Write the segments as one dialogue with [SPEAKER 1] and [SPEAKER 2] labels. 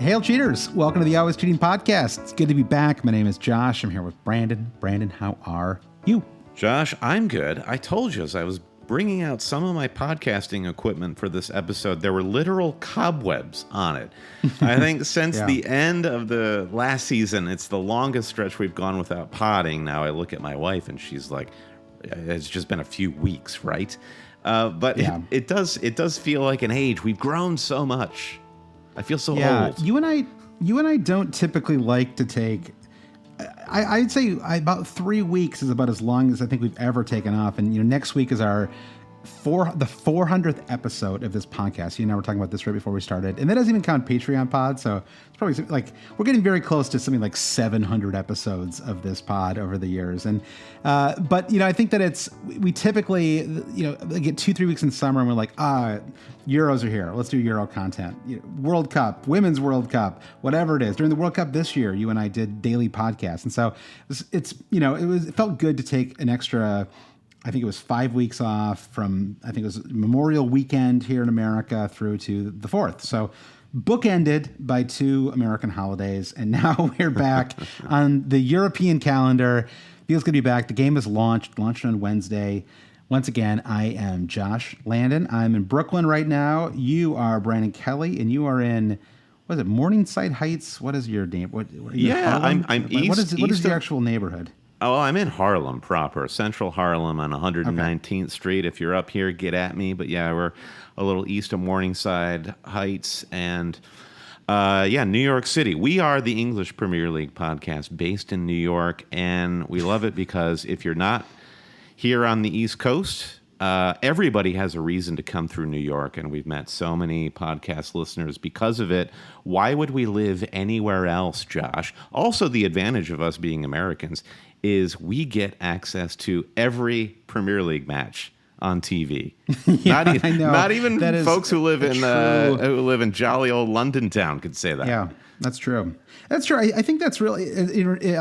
[SPEAKER 1] Hail cheaters! Welcome to the Always Cheating Podcast. It's good to be back. My name is Josh. I'm here with Brandon. Brandon, how are you?
[SPEAKER 2] Josh, I'm good. I told you as I was bringing out some of my podcasting equipment for this episode, there were literal cobwebs on it. I think since the end of the last season, it's the longest stretch we've gone without podding. Now I look at my wife and she's like, it's just been a few weeks, right? But it does feel like an age. We've grown so much. I feel so old. You and I don't typically like to take.
[SPEAKER 1] I'd say about 3 weeks is about as long as I think we've ever taken off. And next week is the 400th episode of this podcast. You and I were talking about this right before we started, and that doesn't even count Patreon pod. So it's probably like we're getting very close to something like 700 episodes of this pod over the years. And but I think that we typically get 2-3 weeks in summer, and we're like, Euros are here. Let's do Euro content. World Cup, Women's World Cup, whatever it is. During the World Cup this year, you and I did daily podcasts, and so it felt good to take an extra. I think it was 5 weeks off from, I think it was Memorial Weekend here in America through to the 4th. So bookended by 2 American holidays. And now we're back on the European calendar. Feels good to be back. The game is launched on Wednesday. Once again, I am Josh Landon. I'm in Brooklyn right now. You are Brandon Kelly, and you are in, what is it, Morningside Heights? What is your name?
[SPEAKER 2] I'm east.
[SPEAKER 1] What is the actual neighborhood?
[SPEAKER 2] Oh, I'm in Harlem proper, Central Harlem on 119th Street. If you're up here, get at me. But yeah, we're a little east of Morningside Heights and New York City. We are the English Premier League podcast based in New York, and we love it because if you're not here on the East Coast, everybody has a reason to come through New York, and we've met so many podcast listeners because of it. Why would we live anywhere else, Josh? Also, the advantage of us being Americans is we get access to every Premier League match on TV. Not even folks who live in jolly old London town could say that.
[SPEAKER 1] Yeah, that's true. That's true. I think that's really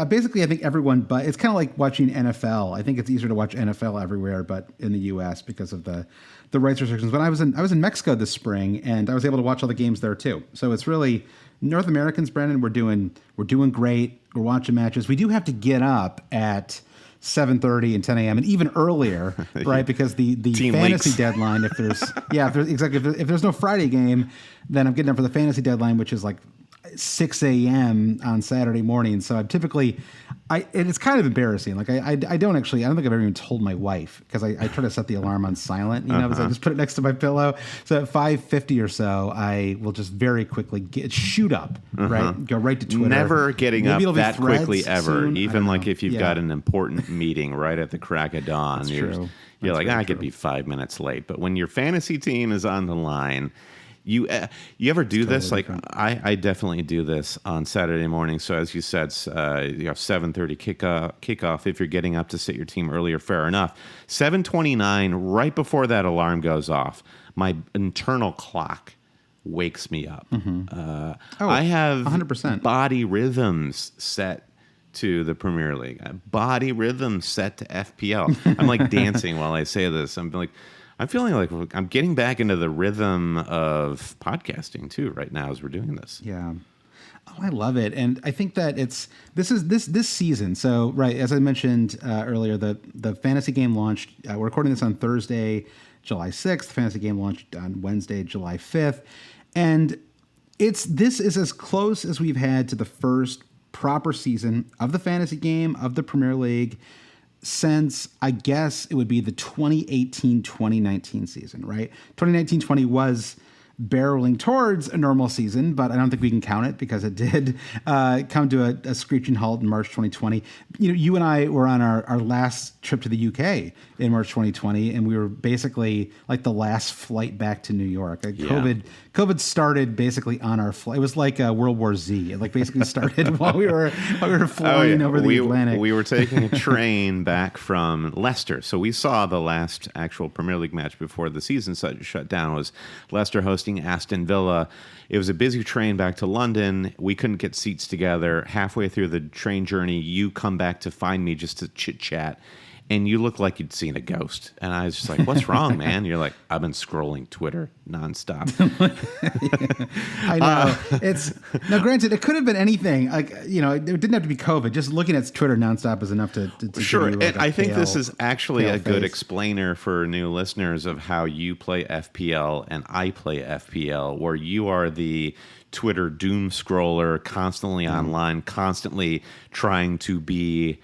[SPEAKER 1] basically. I think everyone, but it's kind of like watching NFL. I think it's easier to watch NFL everywhere, but in the U.S. because of the rights restrictions. But I was in Mexico this spring, and I was able to watch all the games there too. So it's really North Americans, Brendan. We're doing great. We're watching matches. We do have to get up at 7:30 and 10 a.m. and even earlier, right? Because the fantasy deadline, if there's no Friday game, then I'm getting up for the fantasy deadline, which is like 6 a.m. on Saturday morning. So I'm typically, it's kind of embarrassing. Like I don't think I've ever even told my wife because I try to set the alarm on silent, because I just put it next to my pillow. So at 5:50 or so, I will just very quickly shoot up, right? Go right to Twitter.
[SPEAKER 2] Never getting up that quickly ever. Soon. Even like if you've got an important meeting right at the crack of dawn.
[SPEAKER 1] That's true.
[SPEAKER 2] You're like, I could be 5 minutes late. But when your fantasy team is on the line, you ever do this? Like I definitely do this on Saturday morning. So as you said, you have 7:30 kickoff. If you're getting up to sit your team earlier, fair enough. 7:29, right before that alarm goes off, my internal clock wakes me up. I have
[SPEAKER 1] 100%
[SPEAKER 2] body rhythms set to the Premier League. Body rhythms set to FPL. I'm like dancing while I say this. I'm feeling like I'm getting back into the rhythm of podcasting too right now as we're doing this.
[SPEAKER 1] Yeah. Oh, I love it. And I think that this season. So, right, as I mentioned earlier, the fantasy game launched. We're recording this on Thursday, July 6th. The fantasy game launched on Wednesday, July 5th. And this is as close as we've had to the first proper season of the fantasy game of the Premier League since, I guess, it would be the 2018-2019 season, right? 2019-20 was barreling towards a normal season, but I don't think we can count it because it did come to a screeching halt in March 2020. You and I were on our last trip to the UK in March 2020, and we were basically like the last flight back to New York. COVID started basically on our flight. It was like World War Z. It basically started while we were flying over the Atlantic.
[SPEAKER 2] We were taking a train back from Leicester, so we saw the last actual Premier League match before the season shut down. Was Leicester hosting Aston Villa. It was a busy train back to London. We couldn't get seats together. Halfway through the train journey, you come back to find me just to chit chat. and you look like you'd seen a ghost. And I was just like, what's wrong, man? You're like, I've been scrolling Twitter nonstop.
[SPEAKER 1] I know. It's now, granted, it could have been anything. Like, it didn't have to be COVID. Just looking at Twitter nonstop is enough to
[SPEAKER 2] sure.
[SPEAKER 1] Give you
[SPEAKER 2] And I think this is actually a good
[SPEAKER 1] face.
[SPEAKER 2] explainer for new listeners of how you play FPL and I play FPL, where you are the Twitter doom scroller, constantly online, constantly trying to be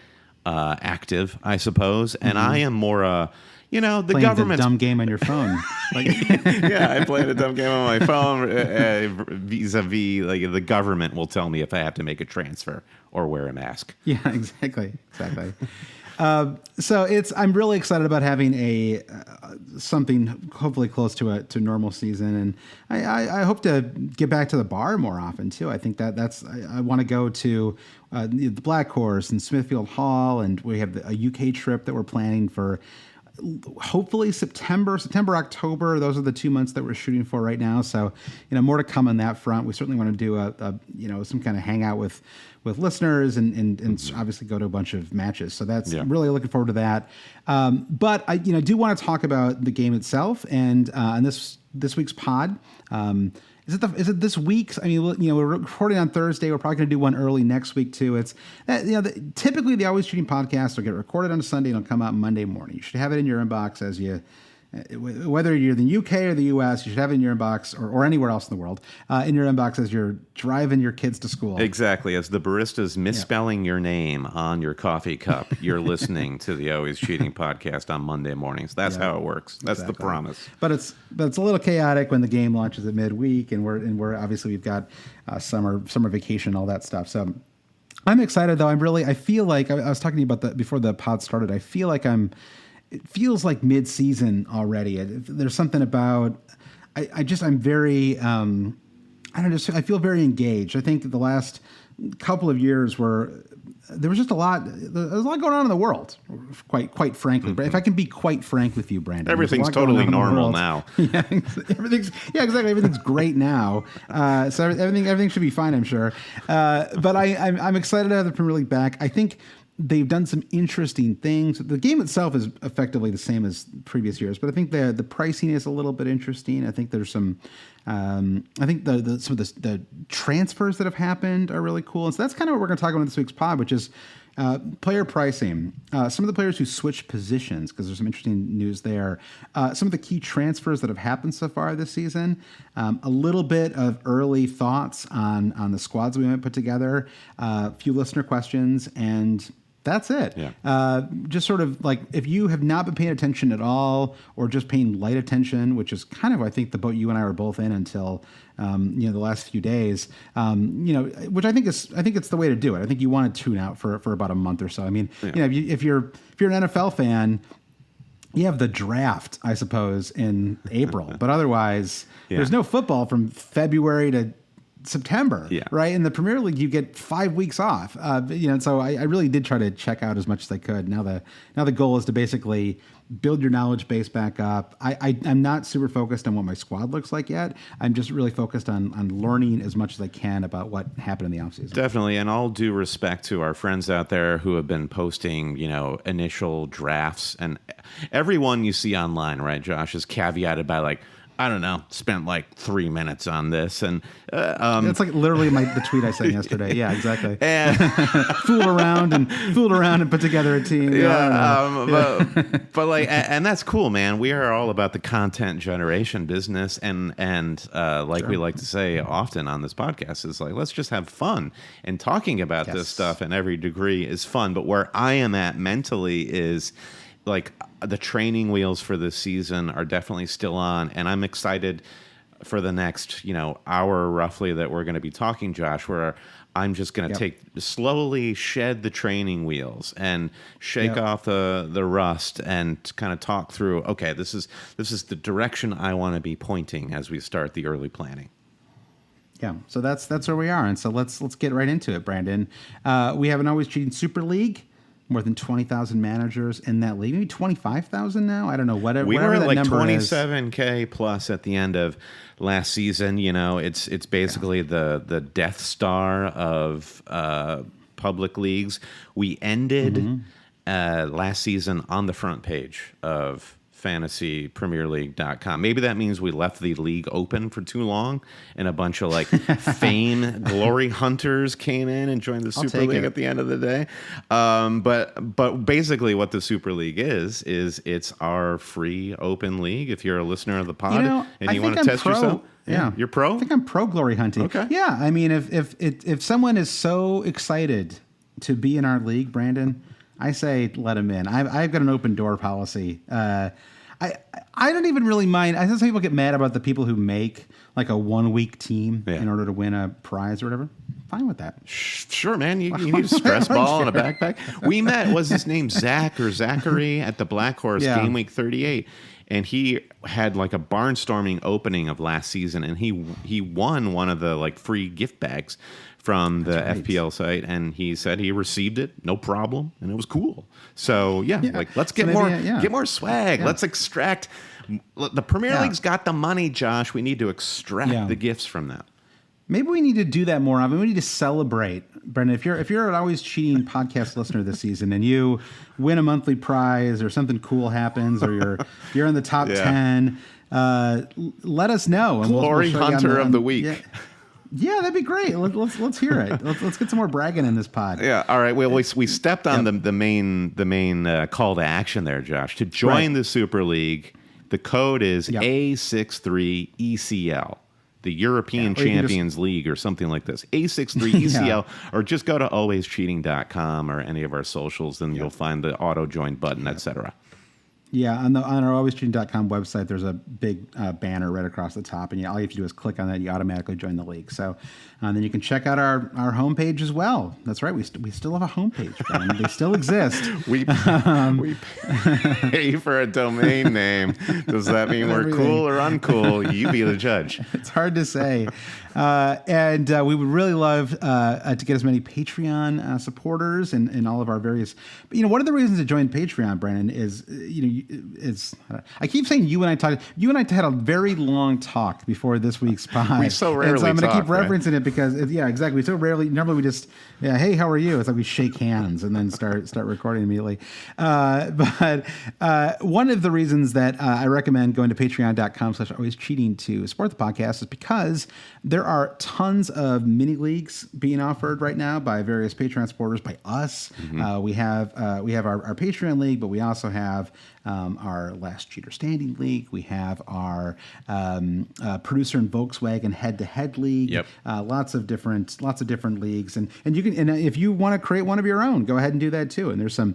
[SPEAKER 2] active, I suppose. And I am more the
[SPEAKER 1] playing
[SPEAKER 2] government
[SPEAKER 1] the dumb game on your phone.
[SPEAKER 2] Yeah, I played a dumb game on my phone vis-a-vis like the government will tell me if I have to make a transfer or wear a mask.
[SPEAKER 1] Yeah, exactly. So I'm really excited about having something hopefully close to a normal season, and I hope to get back to the bar more often too. I think I want to go to the Black Horse and Smithfield Hall, and we have a UK trip that we're planning for. Hopefully September, October. Those are the 2 months that we're shooting for right now. So, more to come on that front. We certainly want to do some kind of hangout with listeners and obviously go to a bunch of matches. So I'm really looking forward to that. But I do want to talk about the game itself and this week's pod. Is it this week's? I mean, we're recording on Thursday. We're probably going to do one early next week too. It's typically the Always Cheating podcast will get recorded on a Sunday and it'll come out Monday morning. You should have it in your inbox as you, whether you're in the UK or the US, you should have it in your inbox or anywhere else in the world in your inbox as you're driving your kids to school.
[SPEAKER 2] Exactly. As the barista's misspelling your name on your coffee cup, you're listening to the Always Cheating podcast on Monday mornings. That's how it works. That's the promise.
[SPEAKER 1] But it's a little chaotic when the game launches at midweek, and we're obviously we've got summer vacation, all that stuff. So I'm excited though. I feel like I was talking to you about that before the pod started. I feel like it feels like mid-season already. There's something about I'm very I feel very engaged. I think the last couple of years there was just a lot going on in the world, quite frankly. But if I can be quite frank with you, Brandon,
[SPEAKER 2] everything's totally normal now.
[SPEAKER 1] Yeah, exactly. Everything's great now. So everything should be fine, I'm sure. But I'm excited to have the Premier League back. I think they've done some interesting things. The game itself is effectively the same as previous years, but I think the pricing is a little bit interesting. I think there's some. I think some of the transfers that have happened are really cool, and so that's kind of what we're going to talk about in this week's pod, which is player pricing. Some of the players who switch positions, because there's some interesting news there. Some of the key transfers that have happened so far this season. A little bit of early thoughts on the squads we might put together. A few listener questions, and that's it.
[SPEAKER 2] Yeah.
[SPEAKER 1] Just sort of like if you have not been paying attention at all or just paying light attention, which is kind of, I think, the boat you and I were both in until, the last few days, which I think it's the way to do it. I think you want to tune out for about a month or so. I mean, if you're an NFL fan, you have the draft, I suppose, in April, but otherwise there's no football from February to September, right? In the Premier League, you get 5 weeks off. So I really did try to check out as much as I could. Now the goal is to basically build your knowledge base back up. I'm not super focused on what my squad looks like yet. I'm just really focused on learning as much as I can about what happened in the offseason.
[SPEAKER 2] Definitely, and all due respect to our friends out there who have been posting, initial drafts, and everyone you see online, right, Josh, is caveated by like, I don't know, spent like 3 minutes on this. And
[SPEAKER 1] it's like literally the tweet I sent yesterday. Yeah, exactly.
[SPEAKER 2] And
[SPEAKER 1] fooled around and put together a team.
[SPEAKER 2] But like, and that's cool, man. We are all about the content generation business. And like we like to say often on this podcast is like, let's just have fun. And talking about this stuff in every degree is fun. But where I am at mentally is like the training wheels for this season are definitely still on, and I'm excited for the next, hour roughly that we're going to be talking, Josh, where I'm just going to slowly shed the training wheels and shake off the rust and kind of talk through, okay, this is the direction I want to be pointing as we start the early planning.
[SPEAKER 1] Yeah, so that's where we are, and so let's get right into it, Brandon. We have an Always Cheating Super League. More than 20,000 managers in that league. Maybe 25,000 now. I don't know. Whatever.
[SPEAKER 2] We were
[SPEAKER 1] that
[SPEAKER 2] at like
[SPEAKER 1] number
[SPEAKER 2] 27K plus at the end of last season. It's basically the Death Star of public leagues. We ended last season on the front page of fantasypremierleague.com. Maybe that means we left the league open for too long and a bunch of like fame glory hunters came in and joined the Super League at the end of the day. But basically what the Super League is it's our free open league. If you're a listener of the pod and you want to test yourself.
[SPEAKER 1] Yeah.
[SPEAKER 2] You're pro?
[SPEAKER 1] I think I'm pro glory hunting.
[SPEAKER 2] Okay.
[SPEAKER 1] Yeah. I mean, if someone is so excited to be in our league, Brandon, I say let him in. I've got an open door policy. I don't even really mind. I know some people get mad about the people who make like a 1 week team in order to win a prize or whatever. Fine with that.
[SPEAKER 2] Sure, man. You need a stress ball and a backpack. We met, was his name Zach or Zachary at the Black Horse Game Week 38. And he had like a barnstorming opening of last season, and he won one of the like free gift bags from the FPL site, and he said he received it, no problem, and it was cool. So like let's get more swag. Yeah. Let's extract. The Premier League's got the money, Josh. We need to extract the gifts from that.
[SPEAKER 1] Maybe we need to do that more often. We need to celebrate, Brendan. If you're an Always Cheating podcast listener this season and you win a monthly prize or something cool happens or you're in the top 10, let us know. And
[SPEAKER 2] Glory Hunter of the Week.
[SPEAKER 1] Yeah, that'd be great. Let's hear it. Let's get some more bragging in this pod.
[SPEAKER 2] Yeah. All right. Well, we stepped on the main call to action there, Josh. To join the Super League, the code is A63ECL. The European Champions League or something like this. A63ECL, or just go to alwayscheating.com or any of our socials, and you'll find the auto join button, etc.
[SPEAKER 1] Yeah, on our alwayscheating.com website, there's a big banner right across the top, and all you have to do is click on that. You automatically join the league. So then you can check out our homepage as well. That's right, we still have a homepage, Brian. They still exist.
[SPEAKER 2] We pay for a domain name. Does that mean we're cool or uncool? You be the judge.
[SPEAKER 1] It's hard to say. And we would really love to get as many Patreon supporters and all of our various. But, one of the reasons to join Patreon, Brandon, is I keep saying you and I talked. You and I had a very long talk before this week's pod.
[SPEAKER 2] We so rarely
[SPEAKER 1] so I'm going to keep
[SPEAKER 2] right?
[SPEAKER 1] referencing it because exactly. We so rarely. Normally we just hey, how are you? It's like we shake hands and then start recording immediately. But one of the reasons that I recommend going to patreon.com/alwayscheating to support the podcast is because there are tons of mini leagues being offered right now by various Patreon supporters, by us. Mm-hmm. We have our Patreon league, but we also have our Last Cheater Standing League. We have our Producer and Volkswagen Head-to-Head League.
[SPEAKER 2] Yep.
[SPEAKER 1] Lots of different leagues, and you can if you want to create one of your own, go ahead and do that too. And there's some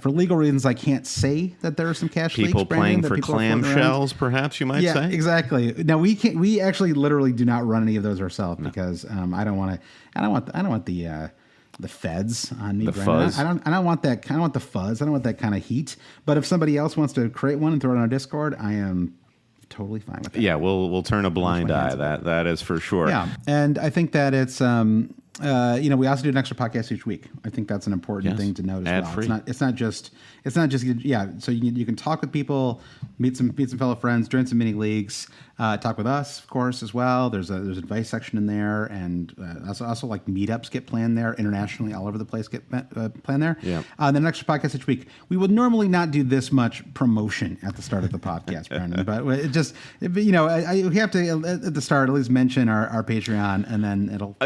[SPEAKER 1] for legal reasons I can't say that there are some cash
[SPEAKER 2] people
[SPEAKER 1] leagues,
[SPEAKER 2] playing for clamshells, perhaps you might say.
[SPEAKER 1] Yeah, exactly. Now we actually literally do not run any of those ourselves because I don't want the feds on me.
[SPEAKER 2] The
[SPEAKER 1] Brandon.
[SPEAKER 2] fuzz.
[SPEAKER 1] I don't want that. I don't want the fuzz. I don't want that kind of heat. But if somebody else wants to create one and throw it on our Discord, I am totally fine with that.
[SPEAKER 2] Yeah, we'll turn a blind eye. That is for sure.
[SPEAKER 1] Yeah, and I think that it's we also do an extra podcast each week. I think that's an important thing to note as well. It's not just so you can talk with people, meet some fellow friends, join some mini leagues, talk with us, of course, as well. There's advice section in there, and also like meetups get planned there internationally, all over the place get planned there.
[SPEAKER 2] Yeah.
[SPEAKER 1] Then an extra podcast each week. We would normally not do this much promotion at the start of the podcast, Brendan, but we have to at the start at least mention our Patreon, and then it'll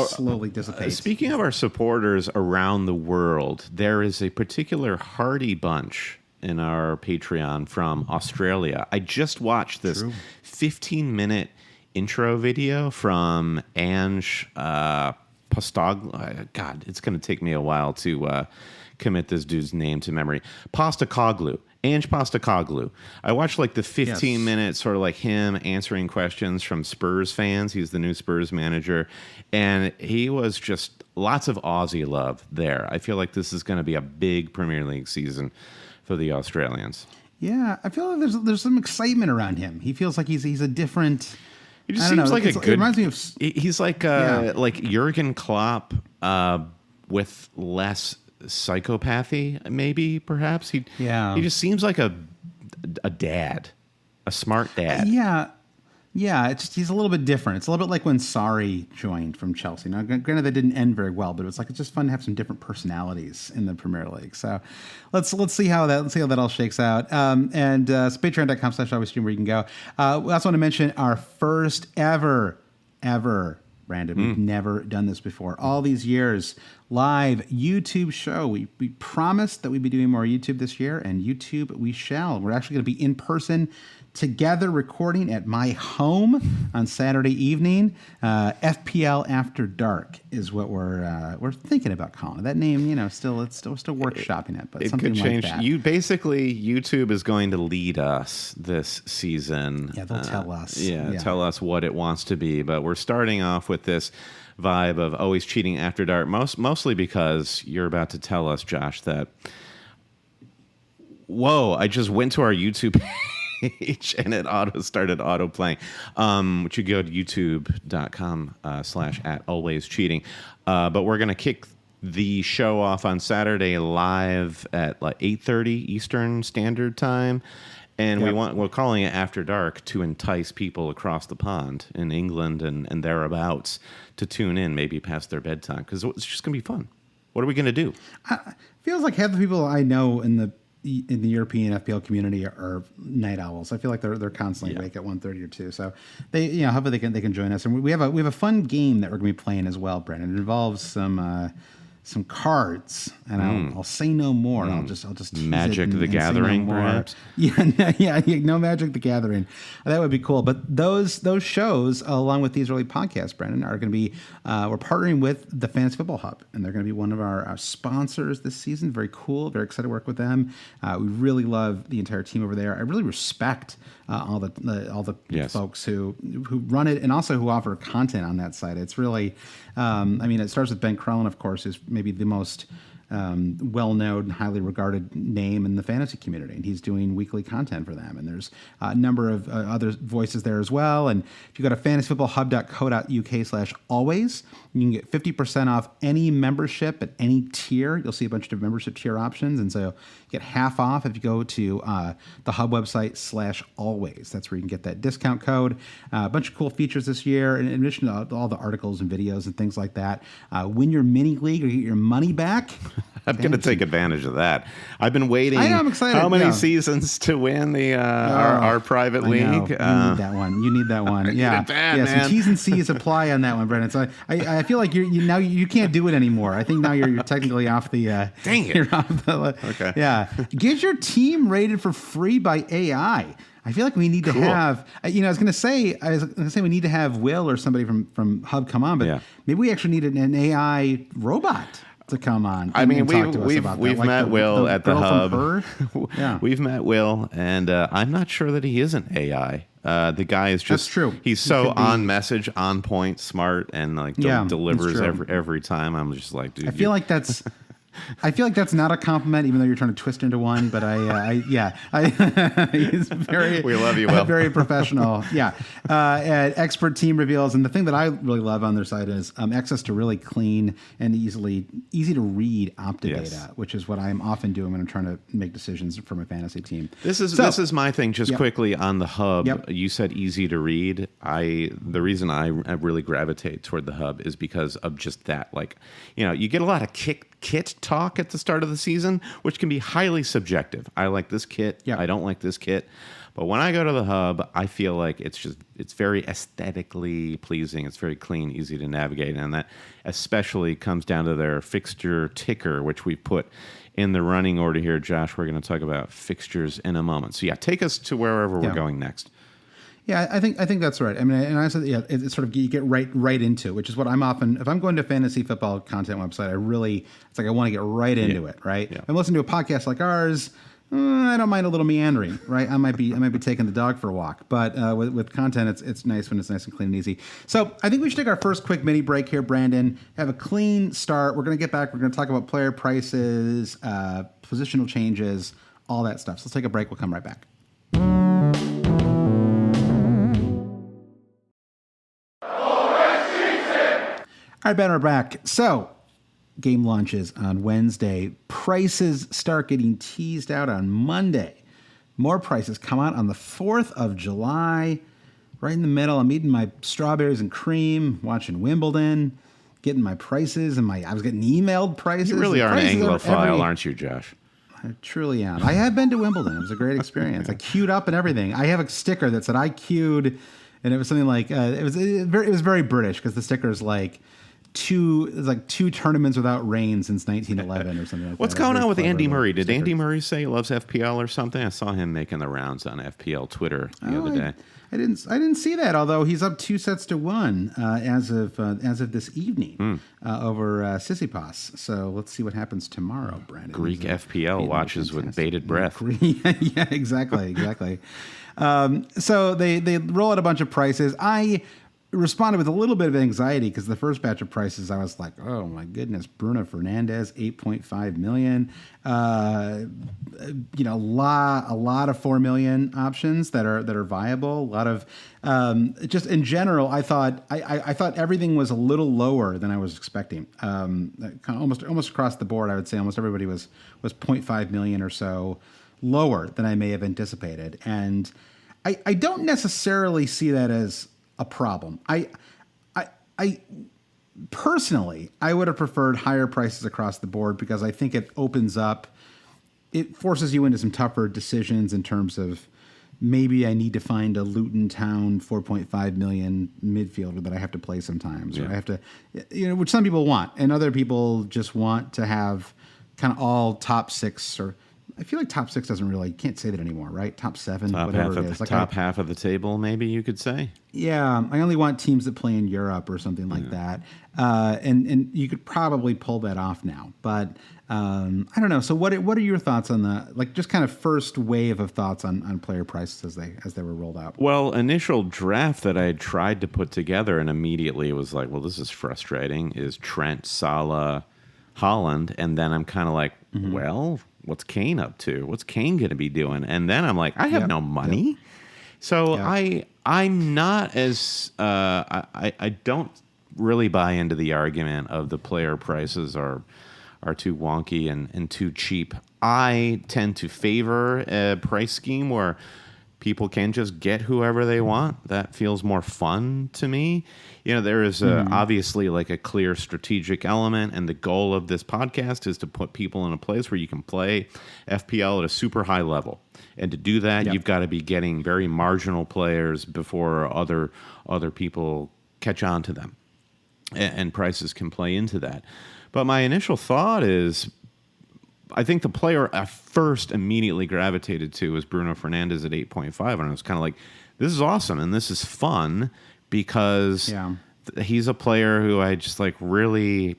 [SPEAKER 1] slowly dissipate.
[SPEAKER 2] Speaking of our supporters around the world, there is a particular hardy bunch in our Patreon from Australia. I just watched this 15-minute intro video from Ange Postog. God, it's going to take me a while to commit this dude's name to memory. Postacoglu. Ange Postacoglu. I watched like the 15 minutes, sort of like him answering questions from Spurs fans. He's the new Spurs manager. And he was just lots of Aussie love there. I feel like this is going to be a big Premier League season for the Australians.
[SPEAKER 1] Yeah, I feel like there's some excitement around him. He feels like he's a different.
[SPEAKER 2] He just seems like a good.
[SPEAKER 1] It reminds me of.
[SPEAKER 2] He's like like Jurgen Klopp with less psychopathy, maybe perhaps. He just seems like a dad, a smart dad.
[SPEAKER 1] Yeah. Yeah, it's just, he's a little bit different. It's a little bit like when Sarri joined from Chelsea. Now, granted, that didn't end very well, but it's just fun to have some different personalities in the Premier League. So let's see how that all shakes out. It's patreon.com/alwaysstream where you can go. We also want to mention our first ever, Brandon, we've never done this before. All these years, live YouTube show. We promised that we'd be doing more YouTube this year, and YouTube we shall. We're actually going to be in person together recording at my home on Saturday evening. FPL After Dark is what we're thinking about calling it. That name, we're still workshopping it, but
[SPEAKER 2] it
[SPEAKER 1] something
[SPEAKER 2] could change.
[SPEAKER 1] like that.
[SPEAKER 2] YouTube is going to lead us this season.
[SPEAKER 1] Yeah, they'll tell us.
[SPEAKER 2] Tell us what it wants to be. But we're starting off with this vibe of always cheating after dark, mostly because you're about to tell us, Josh, that I just went to our YouTube page and it started auto playing. Which you go to youtube.com/@alwayscheating. But we're gonna kick the show off on Saturday live at like 8:30 Eastern Standard Time. And we're calling it After Dark to entice people across the pond in England and thereabouts to tune in, maybe past their bedtime, because it's just going to be fun. What are we going to do?
[SPEAKER 1] Feels like half the people I know in the European FPL community are night owls. I feel like they're constantly awake at 1:30 or 2. So they, hopefully they can join us. And we have a fun game that we're going to be playing as well, Brendan. It involves some cards, and I'll say no more. I'll just tease
[SPEAKER 2] Magic the Gathering, perhaps.
[SPEAKER 1] No Magic the Gathering. That would be cool. But those shows, along with these early podcasts, Brendan, are going to be we're partnering with the Fantasy Football Hub, and they're going to be one of our sponsors this season. Very cool. Very excited to work with them. We really love the entire team over there. I really respect all the folks who run it and also who offer content on that site. It's really, it starts with Ben Crellin, of course, who's maybe the most well-known and highly regarded name in the fantasy community, and he's doing weekly content for them. And there's a number of other voices there as well. And if you go to fantasyfootballhub.co.uk/always, you can get 50% off any membership at any tier. You'll see a bunch of membership tier options, and so you get half off if you go to the Hub website /always. That's where you can get that discount code. A bunch of cool features this year, in addition to all the articles and videos and things like that. Win your mini league or get your money back.
[SPEAKER 2] I'm going to take advantage of that. I've been waiting.
[SPEAKER 1] I know, I'm excited.
[SPEAKER 2] How many seasons to win the our private league?
[SPEAKER 1] You need that one. You need that one. Yeah,
[SPEAKER 2] man.
[SPEAKER 1] Some T's and C's apply on that one, Brendan. So I feel like you can't do it anymore. I think now you're technically off the.
[SPEAKER 2] Dang it!
[SPEAKER 1] You're off the. Okay. Yeah, get your team rated for free by AI. I feel like we need to have. I was going to say we need to have Will or somebody from Hub come on, but maybe we actually need an AI robot to come on.
[SPEAKER 2] We've met Will at the Hub. We've met Will, and I'm not sure that he isn't AI. The guy is just.
[SPEAKER 1] That's true.
[SPEAKER 2] He's so on message, on point, smart, and delivers every time. I'm just like, dude.
[SPEAKER 1] I feel like that's not a compliment, even though you're trying to twist into one. But he's very.
[SPEAKER 2] We love you, Will.
[SPEAKER 1] Very professional. Yeah, and expert team reveals, and the thing that I really love on their site is access to really clean and easy to read Opta data, which is what I'm often doing when I'm trying to make decisions for my fantasy team.
[SPEAKER 2] This is my thing. Just quickly on the Hub, you said easy to read. The reason I really gravitate toward the Hub is because of just that. Like, you get a lot of kit talk at the start of the season, which can be highly subjective. I like this kit. I don't like this kit. But when I go to the Hub, I feel like it's very aesthetically pleasing. It's very clean, easy to navigate. And that especially comes down to their fixture ticker, which we put in the running order here. Josh, we're going to talk about fixtures in a moment. So take us to wherever we're going next.
[SPEAKER 1] Yeah, I think that's right. I mean, and I said, it's sort of you get right into it, which is what I'm often. If I'm going to a fantasy football content website, I want to get right into it, right? Yeah. I'm listening to a podcast like ours. I don't mind a little meandering, right? I might be taking the dog for a walk, but with content, it's nice when it's nice and clean and easy. So I think we should take our first quick mini break here, Brandon. Have a clean start. We're going to get back. We're going to talk about player prices, positional changes, all that stuff. So let's take a break. We'll come right back. All right, Ben, we're back. So, game launches on Wednesday. Prices start getting teased out on Monday. More prices come out on the 4th of July. right in the middle. I'm eating my strawberries and cream, watching Wimbledon, getting my prices, and I was getting emailed prices.
[SPEAKER 2] You really are an
[SPEAKER 1] prices
[SPEAKER 2] Anglophile, aren't you, Josh?
[SPEAKER 1] I truly am. I have been to Wimbledon. It was a great experience. I queued up and everything. I have a sticker that said I queued, and it was something like it was very British because the sticker is like two tournaments without rain since 1911 or something like that.
[SPEAKER 2] What's going on with Andy Murray? Did Andy Murray say he loves FPL or something? I saw him making the rounds on FPL Twitter the other day.
[SPEAKER 1] I didn't see that. Although he's up 2-1 as of this evening over Sissipas. So let's see what happens tomorrow, Brandon.
[SPEAKER 2] Greek FPL watches with bated breath.
[SPEAKER 1] Yeah, exactly. So they roll out a bunch of prices. I responded with a little bit of anxiety because the first batch of prices, I was like, oh my goodness, Bruno Fernandes, 8.5 million. A lot of 4 million options that are viable. A lot of just in general, I thought everything was a little lower than I was expecting. Almost across the board, I would say almost everybody was 0.5 million or so lower than I may have anticipated, and I don't necessarily see that as a problem. I personally, I would have preferred higher prices across the board because I think it forces you into some tougher decisions in terms of maybe I need to find a Luton Town 4.5 million midfielder that I have to play sometimes, or I have to, which some people want, and other people just want to have kind of all top six, or I feel like top six doesn't really, you can't say that anymore, right? Top seven, whatever it is.
[SPEAKER 2] Top half of the table, maybe you could say.
[SPEAKER 1] Yeah, I only want teams that play in Europe or something like that. And you could probably pull that off now. But I don't know. So what are your thoughts on just kind of first wave of thoughts on player prices as they were rolled out?
[SPEAKER 2] Well, initial draft that I had tried to put together and immediately was like, well, this is frustrating, is Trent, Salah, Holland. And then I'm kind of like, well, what's Kane up to? What's Kane going to be doing? And then I'm like, I have no money. So I'm not as I don't really buy into the argument of the player prices are too wonky and too cheap. I tend to favor a price scheme where people can just get whoever they want. That feels more fun to me. There is obviously like a clear strategic element, and the goal of this podcast is to put people in a place where you can play FPL at a super high level. And to do that, you've got to be getting very marginal players before other people catch on to them. And prices can play into that. But my initial thought is, I think the player I first immediately gravitated to was Bruno Fernandes at 8.5. And I was kind of like, this is awesome and this is fun because he's a player who I just like really,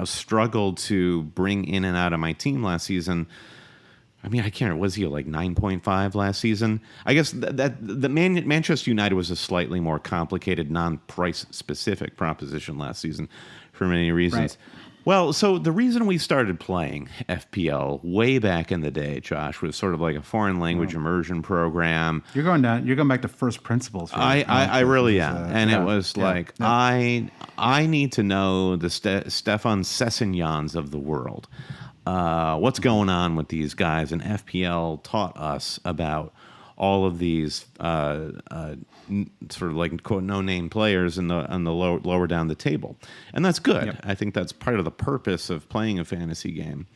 [SPEAKER 2] struggled to bring in and out of my team last season. I mean, I can't remember. Was he like 9.5 last season? I guess the Manchester United was a slightly more complicated, non-price specific proposition last season for many reasons. Right. Well, so the reason we started playing FPL way back in the day, Josh, was sort of like a foreign language immersion program.
[SPEAKER 1] You're going back to first principles here.
[SPEAKER 2] I really am. And it was like, I need to know the Stefan Sessignans of the world. What's going on with these guys? And FPL taught us about all of these sort of like quote no-name players on the lower down the table, and that's good. Yep. I think that's part of the purpose of playing a fantasy game.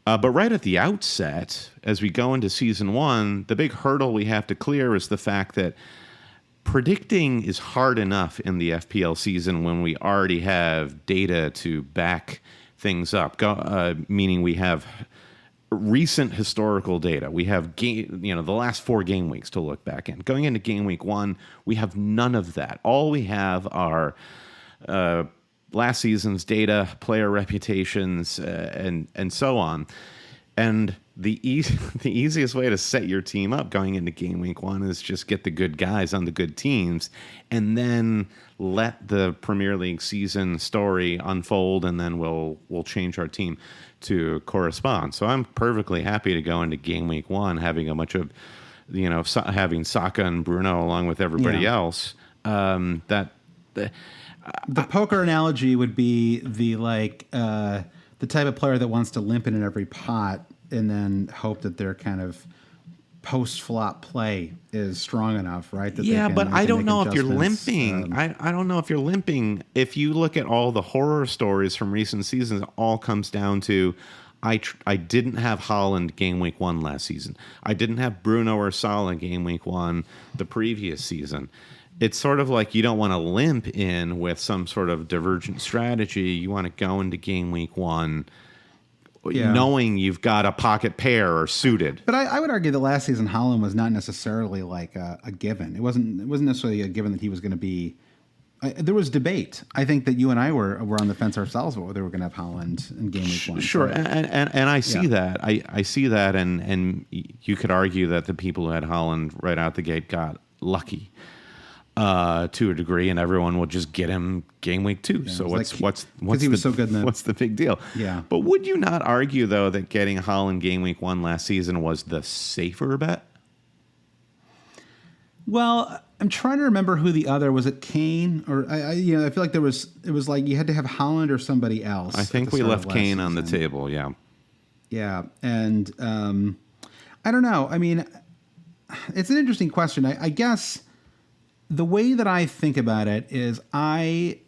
[SPEAKER 2] But right at the outset, as we go into season one, the big hurdle we have to clear is the fact that predicting is hard enough in the FPL season when we already have data to back things up, meaning we have recent historical data. We have the last 4 game weeks to look back in. Going into game week 1, we have none of that. All we have are last season's data, player reputations, and so on. And the easiest way to set your team up going into game week 1 is just get the good guys on the good teams, and then let the Premier League season story unfold, and then we'll change our team to correspond. So I'm perfectly happy to go into game week 1 having a bunch of, having Saka and Bruno along with everybody else. The
[SPEAKER 1] poker analogy would be the type of player that wants to limp in every pot and then hope that they're kind of post-flop play is strong enough, right? That
[SPEAKER 2] Yeah, but I don't know if you're limping.
[SPEAKER 1] Um,
[SPEAKER 2] I don't know if you're limping. If you look at all the horror stories from recent seasons, it all comes down to I didn't have Haaland game week 1 last season. I didn't have Bruno or Salah game week 1 the previous season. It's sort of like you don't want to limp in with some sort of divergent strategy. You want to go into game week 1 knowing you've got a pocket pair or suited.
[SPEAKER 1] But I would argue that last season Haaland was not necessarily like a given. It wasn't necessarily a given that he was going to be. There was debate. I think that you and I were on the fence ourselves about whether we were going to have Haaland in game week 1.
[SPEAKER 2] Sure, and I see that. I see that, and you could argue that the people who had Haaland right out the gate got lucky to a degree, and everyone will just get him game week 2. Yeah, so what's
[SPEAKER 1] he was so good
[SPEAKER 2] what's the big deal?
[SPEAKER 1] Yeah.
[SPEAKER 2] But would you not argue though that getting Haaland game week 1 last season was the safer bet?
[SPEAKER 1] Well, I'm trying to remember who the other was. It Kane or I feel like it was like you had to have Haaland or somebody else.
[SPEAKER 2] I think we left Kane on the table. Yeah.
[SPEAKER 1] Yeah, and I don't know. I mean, it's an interesting question. I guess. The way that I think about it is I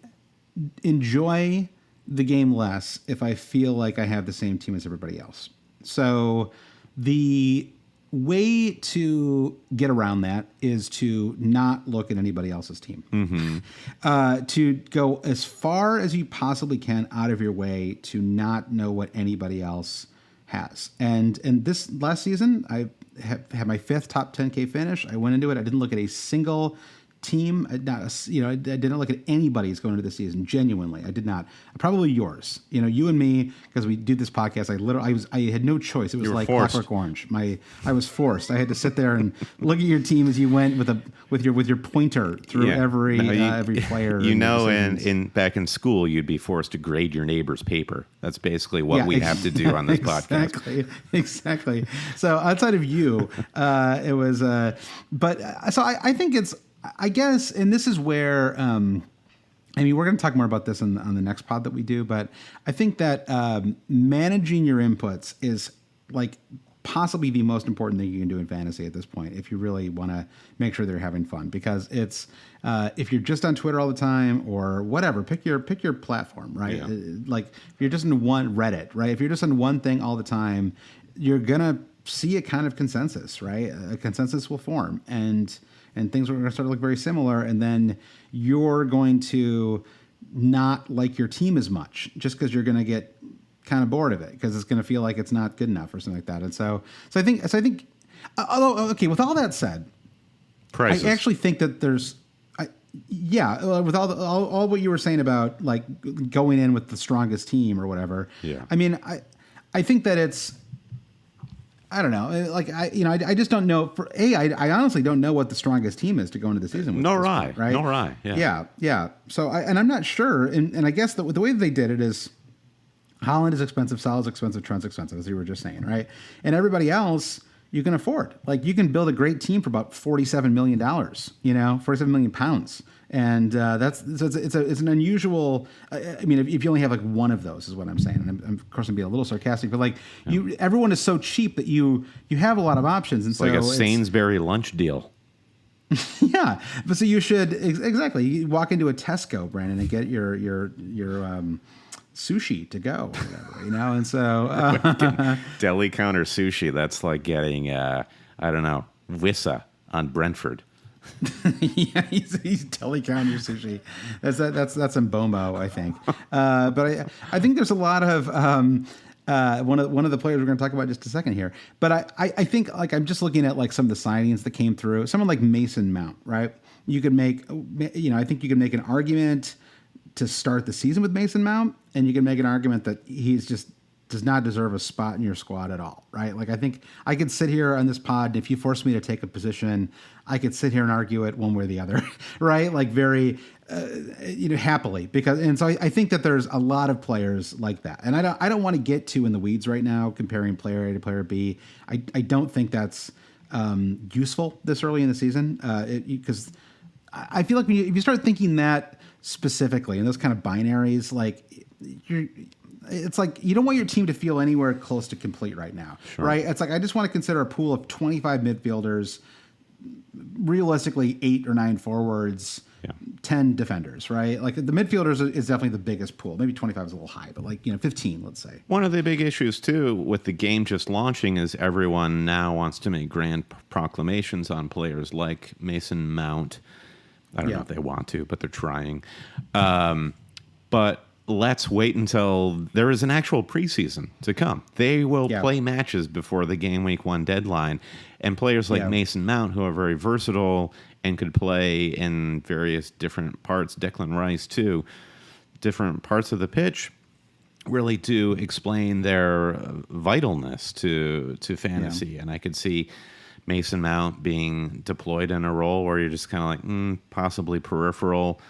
[SPEAKER 1] enjoy the game less if I feel like I have the same team as everybody else. So the way to get around that is to not look at anybody else's team.
[SPEAKER 2] Mm-hmm.
[SPEAKER 1] To go as far as you possibly can out of your way to not know what anybody else has. And this last season, I had my 5th top 10K finish. I went into it. I didn't look at a single team. I didn't look at anybody's going into the season. Genuinely, I did not. Probably yours. You and me, because we do this podcast. I had no choice. It was like Clockwork Orange. I was forced. I had to sit there and look at your team as you went with your pointer through every player.
[SPEAKER 2] Back in school, you'd be forced to grade your neighbor's paper. That's basically what we have to do on this podcast.
[SPEAKER 1] Exactly. So outside of you, it was. But so I think it's. I guess, and this is where, we're going to talk more about this on the next pod that we do, but I think that managing your inputs is like possibly the most important thing you can do in fantasy at this point if you really want to make sure they're having fun. Because it's if you're just on Twitter all the time or whatever, pick your platform, right? Yeah. Like if you're just in one Reddit, right? If you're just on one thing all the time, you're going to see a kind of consensus, right? A consensus will form, and things are going to start to look very similar, and then you're going to not like your team as much just because you're going to get kind of bored of it because it's going to feel like it's not good enough or something like that. And so I think, although, okay, with all that said,
[SPEAKER 2] prices.
[SPEAKER 1] I actually think that there's, with all what you were saying about like going in with the strongest team or whatever.
[SPEAKER 2] Yeah.
[SPEAKER 1] I mean, I think that it's, I don't know. Like I just don't know. I honestly don't know what the strongest team is to go into the season with.
[SPEAKER 2] Nor I.
[SPEAKER 1] Yeah. So I'm not sure. And I guess the way that they did it is Haaland is expensive, Salah's expensive, Trent's expensive, as you were just saying, right? And everybody else you can afford. Like you can build a great team for about $47 million. £47 million. And it's an unusual. I mean, if you only have like one of those, is what I'm saying. And I'm of course, I'm being a little sarcastic, but like everyone is so cheap that you have a lot of options. And
[SPEAKER 2] it's like a Sainsbury lunch deal.
[SPEAKER 1] Yeah, but so you should exactly. You walk into a Tesco, Brandon, and get your sushi to go, or whatever, And so
[SPEAKER 2] deli counter sushi. That's like getting I don't know, Wissa on Brentford.
[SPEAKER 1] Yeah, he's telecounting your sushi. That's in Bomo, I think. But I think there's a lot of one of the players we're going to talk about in just a second here. But I think like I'm just looking at like some of the signings that came through. Someone like Mason Mount, right? You could make I think you could make an argument to start the season with Mason Mount, and you can make an argument that he's just does not deserve a spot in your squad at all, right? Like I think I could sit here on this pod, and if you force me to take a position, I could sit here and argue it one way or the other, right? Like very, happily, and so I think that there's a lot of players like that, and I don't want to get too in the weeds right now comparing player A to player B. I don't think that's useful this early in the season because I feel like if you start thinking that specifically and those kind of binaries, like it's like you don't want your team to feel anywhere close to complete right now, right? It's like I just want to consider a pool of 25 midfielders, realistically 8 or 9 forwards, 10 defenders, right? Like the midfielders is definitely the biggest pool. Maybe 25 is a little high, but 15, let's say.
[SPEAKER 2] One of the big issues too with the game just launching is everyone now wants to make grand proclamations on players like Mason Mount. I don't know if they want to, but they're trying. But let's wait until there is an actual preseason to come. They will play matches before the game week 1 deadline. And players like Mason Mount, who are very versatile and could play in various different parts, Declan Rice too, different parts of the pitch, really do explain their vitalness to fantasy. And I could see Mason Mount being deployed in a role where you're just kind of like, possibly peripheral,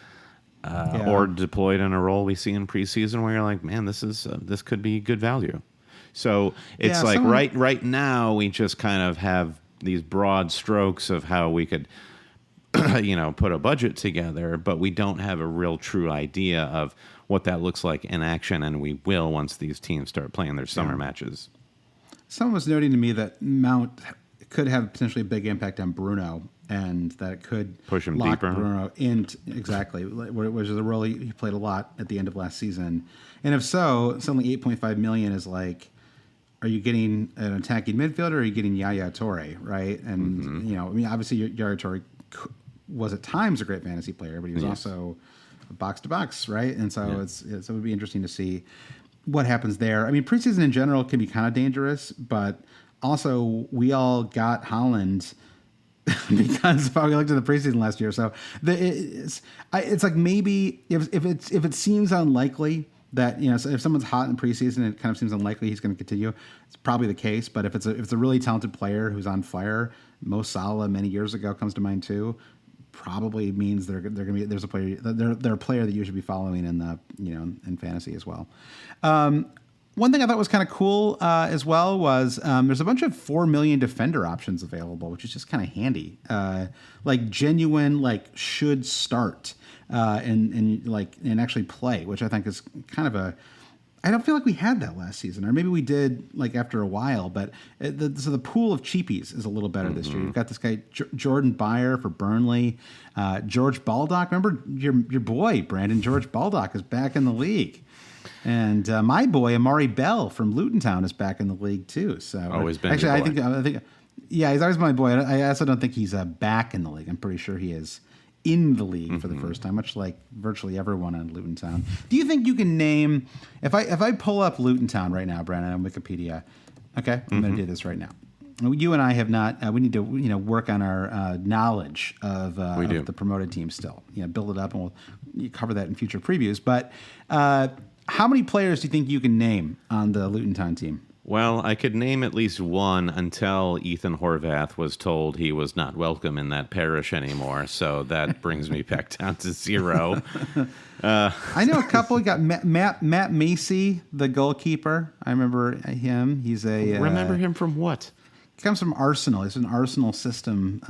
[SPEAKER 2] or deployed in a role we see in preseason where you're like, man, this could be good value. So it's right now we just kind of have these broad strokes of how we could, put a budget together, but we don't have a real true idea of what that looks like in action, and we will once these teams start playing their summer matches. Someone
[SPEAKER 1] was noting to me that Mount could have potentially a big impact on Bruno, and that it could
[SPEAKER 2] push him
[SPEAKER 1] lock
[SPEAKER 2] deeper.
[SPEAKER 1] Bruno in exactly, which is a role he played a lot at the end of last season. And if so, suddenly 8.5 million is like, are you getting an attacking midfielder, or are you getting Yaya Toure, right? And obviously Yaya Toure was at times a great fantasy player, but he was also box to box, right? And so it would be interesting to see what happens there. I mean, preseason in general can be kind of dangerous, but also we all got Haaland because of how we looked at the preseason last year. So it's like maybe if it seems unlikely that so if someone's hot in preseason, it kind of seems unlikely he's going to continue. It's probably the case, but if it's a really talented player who's on fire, Mo Salah many years ago comes to mind too. Probably means they're going to be there's a player they're a player that you should be following in the in fantasy as well. One thing I thought was kind of cool as well was there's a bunch of 4 million defender options available, which is just kind of handy. Like genuine, should start and actually play, which I think is kind of I don't feel like we had that last season, or maybe we did after a while. But so the pool of cheapies is a little better this year. You've got this guy Jordan Beyer for Burnley, George Baldock. Remember your boy Brandon George Baldock is back in the league. And my boy Amari Bell from Luton Town is back in the league too. So
[SPEAKER 2] always been.
[SPEAKER 1] Actually, I think, he's always my boy. I also don't think he's back in the league. I'm pretty sure he is in the league for the first time, much like virtually everyone on Luton Town. Do you think you can name if I pull up Luton Town right now, Brandon, on Wikipedia? Okay, I'm going to do this right now. You and I have not. We need to work on our knowledge of the promoted team still. Build it up, and we'll cover that in future previews. But how many players do you think you can name on the Luton Town team?
[SPEAKER 2] Well, I could name at least one until Ethan Horvath was told he was not welcome in that parish anymore. So that brings me back down to 0.
[SPEAKER 1] I know a couple. We got Matt Macy, the goalkeeper. I remember him. He's
[SPEAKER 2] remember him from what?
[SPEAKER 1] He comes from Arsenal. He's an Arsenal system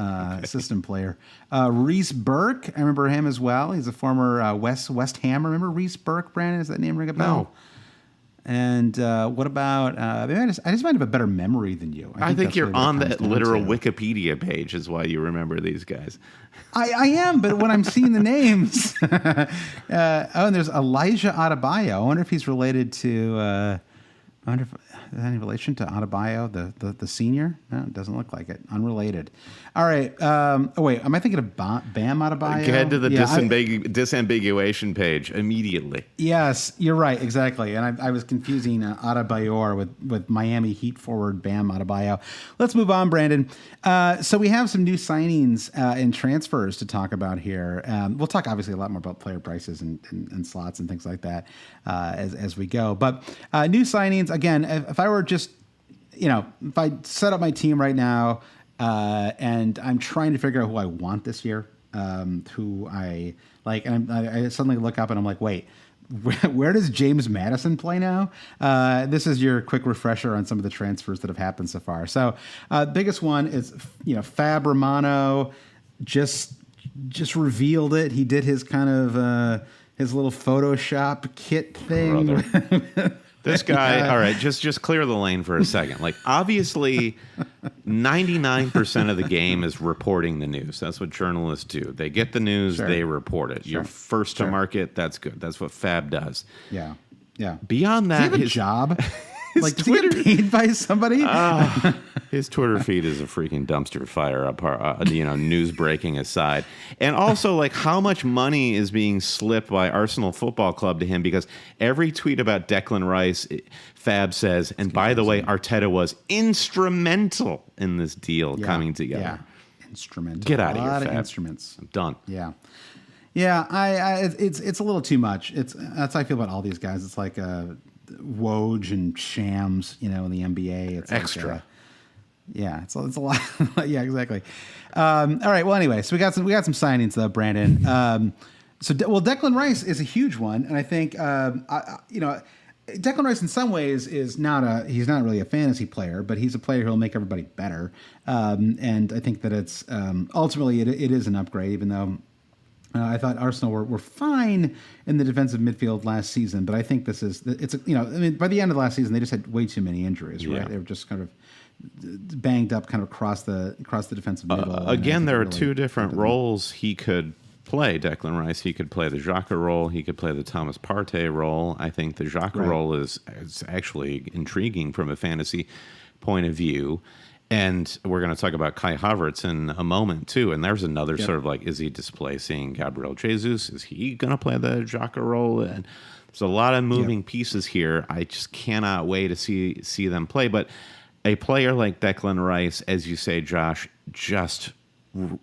[SPEAKER 1] player. Reece Burke, I remember him as well. He's a former West Ham. Remember Reece Burke, Brandon? Does that name ring a bell?
[SPEAKER 2] No.
[SPEAKER 1] And what about? I just might have a better memory than you.
[SPEAKER 2] I think you're on that literal Wikipedia page, is why you remember these guys.
[SPEAKER 1] I am, but when I'm seeing the names, and there's Elijah Adebayo. I wonder if he's related to. I wonder if is any relation to Adebayo, the senior? No, it doesn't look like it. Unrelated. All right. Wait, am I thinking of Bam Adebayo?
[SPEAKER 2] Head to the disambiguation page immediately.
[SPEAKER 1] Yes, you're right. Exactly. And I was confusing Adebayor with Miami Heat forward Bam Adebayo. Let's move on, Brandon. So we have some new signings and transfers to talk about here. We'll talk obviously a lot more about player prices and slots and things like that as we go. But new signings, again, if I were just, if I set up my team right now and I'm trying to figure out who I want this year, who I like, and I suddenly look up and I'm like, wait, where does James Madison play now? This is your quick refresher on some of the transfers that have happened so far. So biggest one is, Fab Romano just revealed it. He did his kind of his little Photoshop kit thing
[SPEAKER 2] This guy, all right, just clear the lane for a second. Like, obviously, 99% of the game is reporting the news. That's what journalists do. They get the news, they report it. You're first to market, that's good. That's what Fab does.
[SPEAKER 1] Yeah.
[SPEAKER 2] Beyond that,
[SPEAKER 1] does he have a job? Like, does he get paid by somebody?
[SPEAKER 2] His Twitter feed is a freaking dumpster fire, news breaking aside. And also, like, how much money is being slipped by Arsenal Football Club to him? Because every tweet about Declan Rice, Fab says, and by the way, Arteta was instrumental in this deal coming together.
[SPEAKER 1] Yeah, instrumental.
[SPEAKER 2] Get out of here, Fab.
[SPEAKER 1] Instruments.
[SPEAKER 2] I'm done.
[SPEAKER 1] Yeah. It's a little too much. That's how I feel about all these guys. It's like Woj and Shams, in the NBA. It's
[SPEAKER 2] extra.
[SPEAKER 1] Like, it's a lot. Yeah, exactly. All right. Well, anyway, so we got some signings though, Brandon. Declan Rice is a huge one, and I think Declan Rice in some ways he's not really a fantasy player, but he's a player who'll make everybody better. And I think that it's ultimately it is an upgrade, even though. I thought Arsenal were fine in the defensive midfield last season, but I think by the end of the last season they just had way too many injuries, right? They were just kind of banged up, kind of across the defensive middle.
[SPEAKER 2] Again, there are two different roles he could play. Declan Rice, he could play the Xhaka role, he could play the Thomas Partey role. I think the Xhaka role is actually intriguing from a fantasy point of view. And we're going to talk about Kai Havertz in a moment, too. And there's another sort of like, is he displacing Gabriel Jesus? Is he going to play the Xhaka role? And there's a lot of moving pieces here. I just cannot wait to see them play. But a player like Declan Rice, as you say, Josh, just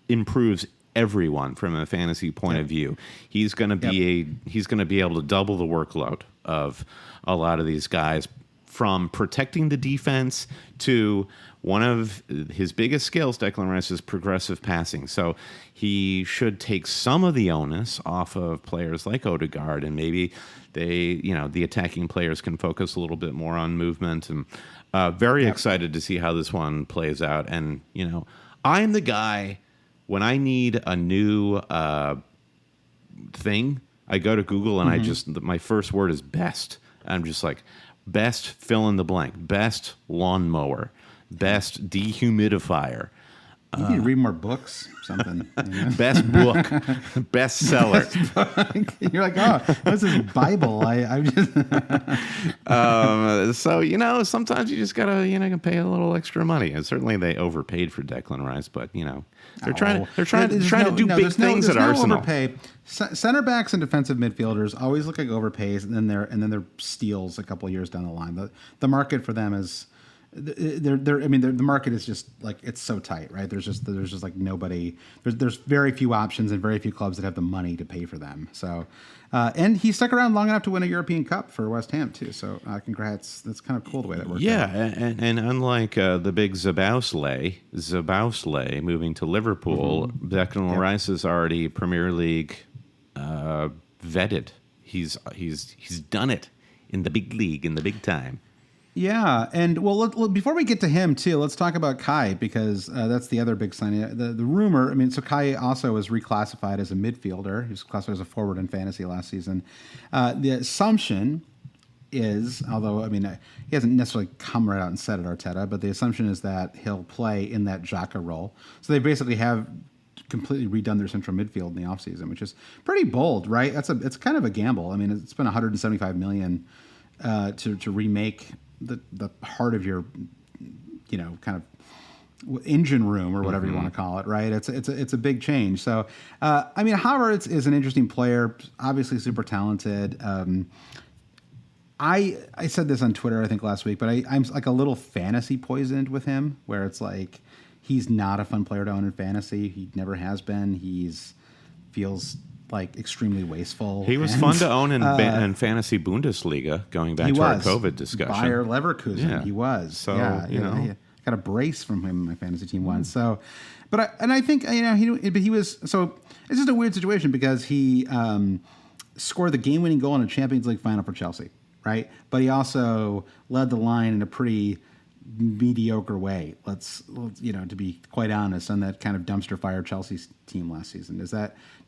[SPEAKER 2] improves everyone from a fantasy point of view. He's going to be he's going to be able to double the workload of a lot of these guys, from protecting the defense to one of his biggest skills, Declan Rice, is progressive passing. So he should take some of the onus off of players like Odegaard, and maybe the attacking players can focus a little bit more on movement. And very excited to see how this one plays out. And, I'm the guy, when I need a new thing, I go to Google and my first word is best. I'm just like, best fill in the blank, best lawnmower, best dehumidifier.
[SPEAKER 1] You need to read more books, something.
[SPEAKER 2] Best book, best seller.
[SPEAKER 1] You're like, oh, this is Bible. I'm just.
[SPEAKER 2] So sometimes you just gotta pay a little extra money, and certainly they overpaid for Declan Rice, but they're trying to do big things at Arsenal.
[SPEAKER 1] Overpay. Center backs and defensive midfielders always look like overpays, and then they're steals a couple of years down the line. The market for them is. The market is just like, it's so tight, right? There's just like nobody. There's very few options and very few clubs that have the money to pay for them. So, and he stuck around long enough to win a European Cup for West Ham too. So, congrats. That's kind of cool the way that worked.
[SPEAKER 2] Yeah, and unlike the big Zabausley moving to Liverpool, Declan Rice is already Premier League vetted. He's done it in the big league, in the big time.
[SPEAKER 1] Yeah, and before we get to him too, let's talk about Kai, because that's the other big sign. The rumor, so Kai also was reclassified as a midfielder. He was classified as a forward in fantasy last season. The assumption is, although he hasn't necessarily come right out and said it, Arteta, but the assumption is that he'll play in that Xhaka role. So they basically have completely redone their central midfield in the offseason, which is pretty bold, right? It's kind of a gamble. It's been $175 million to remake the heart of your kind of engine room, or whatever you want to call it, right? It's a big change. So Havertz is an interesting player, obviously super talented. I said this on Twitter I think last week, but I'm like a little fantasy poisoned with him, where it's like he's not a fun player to own in fantasy. He never has been. Feels like extremely wasteful.
[SPEAKER 2] He was fun to own in fantasy Bundesliga, going back to our COVID discussion.
[SPEAKER 1] Bayer Leverkusen, he was.
[SPEAKER 2] So,
[SPEAKER 1] I got a brace from him in my fantasy team once. So, I think he was. So it's just a weird situation, because he scored the game-winning goal in a Champions League final for Chelsea, right? But he also led the line in a pretty mediocre way, to be quite honest, on that kind of dumpster fire Chelsea team last season.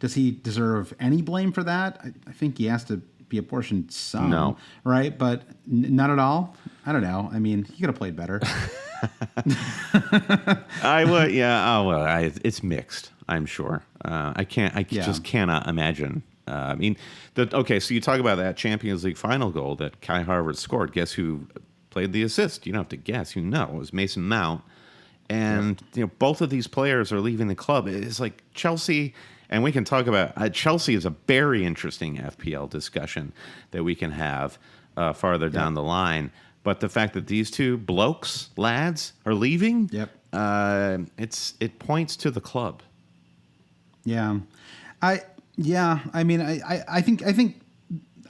[SPEAKER 1] Does he deserve any blame for that? I think he has to be apportioned some,
[SPEAKER 2] No.
[SPEAKER 1] right? But not at all. I don't know. I mean, he could have played better.
[SPEAKER 2] I would, yeah. Oh well, it's mixed. I'm sure. I just cannot imagine. I mean, okay. So you talk about that Champions League final goal that Kai Havertz scored. Guess who played the assist? You don't have to guess. You know, it was Mason Mount. And both of these players are leaving the club. It's like Chelsea, and we can talk about Chelsea is a very interesting FPL discussion that we can have farther down the line. But the fact that these two lads, are leaving, it points to the club.
[SPEAKER 1] Yeah, I mean, I think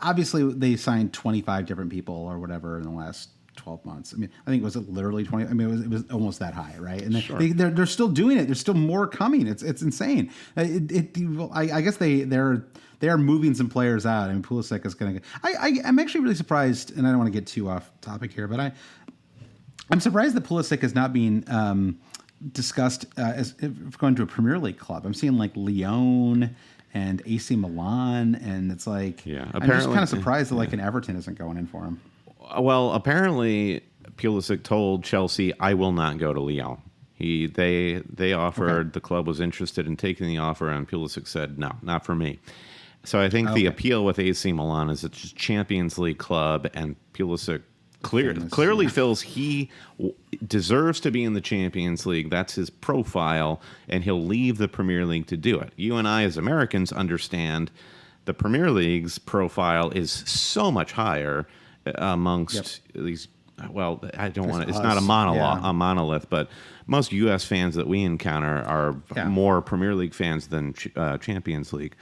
[SPEAKER 1] obviously they signed 25 different people or whatever in the last 12 months. I mean, I think was it literally 20? I mean, it was almost that high, right? And they're still doing it. There's still more coming. It's insane. I guess they are moving some players out. I mean, Pulisic is going to. I'm actually really surprised, and I don't want to get too off topic here, but I'm surprised that Pulisic is not being discussed as going to a Premier League club. I'm seeing like Lyon and AC Milan, and it's like I'm just kind of surprised that like an Everton isn't going in for him.
[SPEAKER 2] Well, apparently Pulisic told Chelsea, "I will not go to Lyon." They offered, the club was interested in taking the offer, and Pulisic said, "No, not for me." So I think the appeal with AC Milan is it's a Champions League club, and Pulisic clearly feels he deserves to be in the Champions League. That's his profile, and he'll leave the Premier League to do it. You and I, as Americans, understand the Premier League's profile is so much higher amongst these. Well, I don't want to. It's not a monolith, but most U.S. fans that we encounter are more Premier League fans than Champions League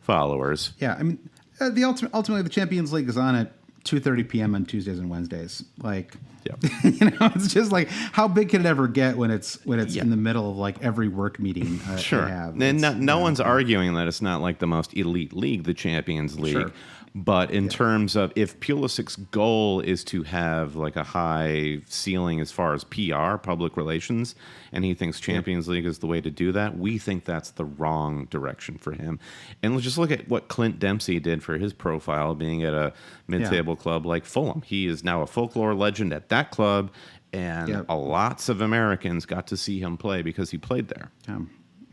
[SPEAKER 2] followers.
[SPEAKER 1] Yeah, I mean, ultimately the Champions League is on at 2:30 p.m. on Tuesdays and Wednesdays. Like, it's just like how big can it ever get when it's in the middle of like every work meeting?
[SPEAKER 2] Sure,
[SPEAKER 1] they have.
[SPEAKER 2] And no one's arguing that it's not like the most elite league, the Champions League. Sure. But in terms of if Pulisic's goal is to have like a high ceiling as far as PR, public relations, and he thinks Champions League is the way to do that, we think that's the wrong direction for him. And let's just look at what Clint Dempsey did for his profile, being at a mid-table club like Fulham. He is now a folklore legend at that club, and lots of Americans got to see him play because he played there.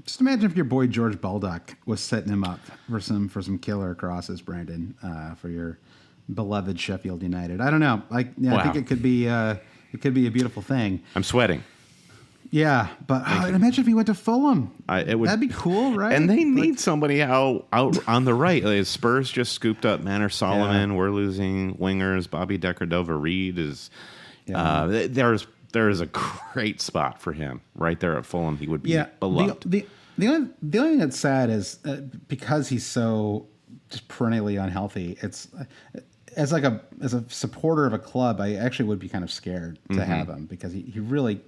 [SPEAKER 1] Just imagine if your boy George Baldock was setting him up for some killer crosses, Brandon, for your beloved Sheffield United. I don't know. I think it could be a beautiful thing.
[SPEAKER 2] I'm sweating.
[SPEAKER 1] Yeah, but imagine if he went to Fulham. That'd be cool, right?
[SPEAKER 2] And they need somebody out on the right. Like, Spurs just scooped up Manor Solomon. We're losing wingers. Bobby Decker-Dover-Reed is. There is a great spot for him right there at Fulham. He would be beloved.
[SPEAKER 1] The only thing that's sad is because he's so just perennially unhealthy. It's as a supporter of a club, I actually would be kind of scared to have him because he really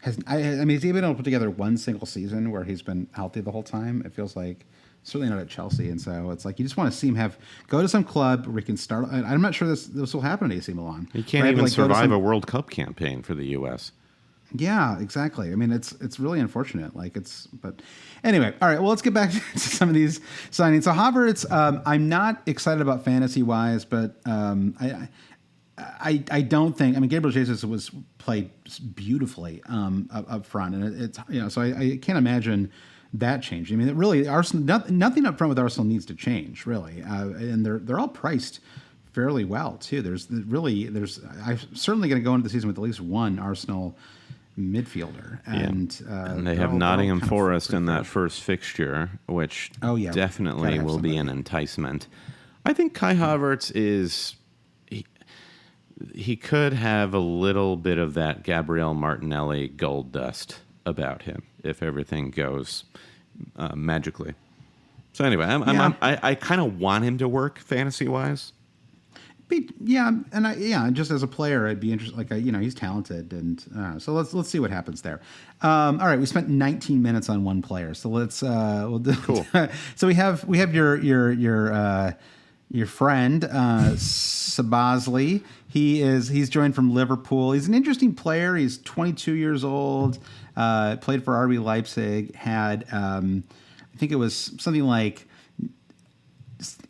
[SPEAKER 1] has. I mean, he's been able to put together one single season where he's been healthy the whole time. It feels like certainly not at Chelsea, and so it's like you just want to see him go to some club where he can start. I'm not sure this will happen at AC Milan.
[SPEAKER 2] He can't even survive a World Cup campaign for the U.S.
[SPEAKER 1] Yeah, exactly. I mean, it's really unfortunate. But anyway, all right. Well, let's get back to some of these signings. So Havertz, I'm not excited about fantasy wise, but I don't think. I mean, Gabriel Jesus was played beautifully up front, and it's so I can't imagine that changed. I mean, really, Arsenal, nothing up front with Arsenal needs to change, really, and they're all priced fairly well too. I'm certainly going to go into the season with at least one Arsenal midfielder, and
[SPEAKER 2] they have Nottingham Forest in that first fixture, which definitely will be an enticement. I think Kai Havertz is. He could have a little bit of that Gabriel Martinelli gold dust about him if everything goes magically. So anyway, I kind of want him to work fantasy wise. Just as a player, I'd be interested. Like he's talented, and so let's see what happens there. All right, we spent 19 minutes on one player, so we'll do. Cool. So we have your friend Sabazli. He's joined from Liverpool. He's an interesting player. He's 22 years old. Played for RB Leipzig. Had I think it was something like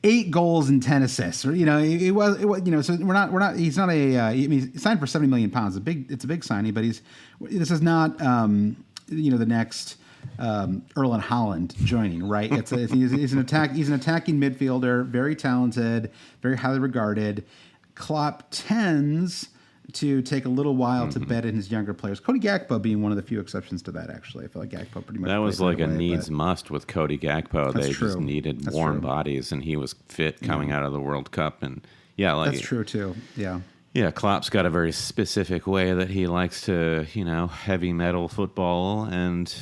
[SPEAKER 1] 8 goals and 10 assists. Or, it was so we're not. He's not a. I mean, he signed for £70 million. It's a big signing, but this is not. The next Erling Haaland joining, right? He's an attacking midfielder, very talented, very highly regarded. Klopp tends to take a little while to bed in his younger players. Cody Gakpo being one of the few exceptions to that. Actually, I feel like Gakpo pretty much.
[SPEAKER 2] That was like a needs must with Cody Gakpo. They
[SPEAKER 1] true.
[SPEAKER 2] just needed warm bodies, and he was fit coming out of the World Cup, and that's
[SPEAKER 1] true too. Yeah.
[SPEAKER 2] Yeah, Klopp's got a very specific way that he likes to, heavy metal football, and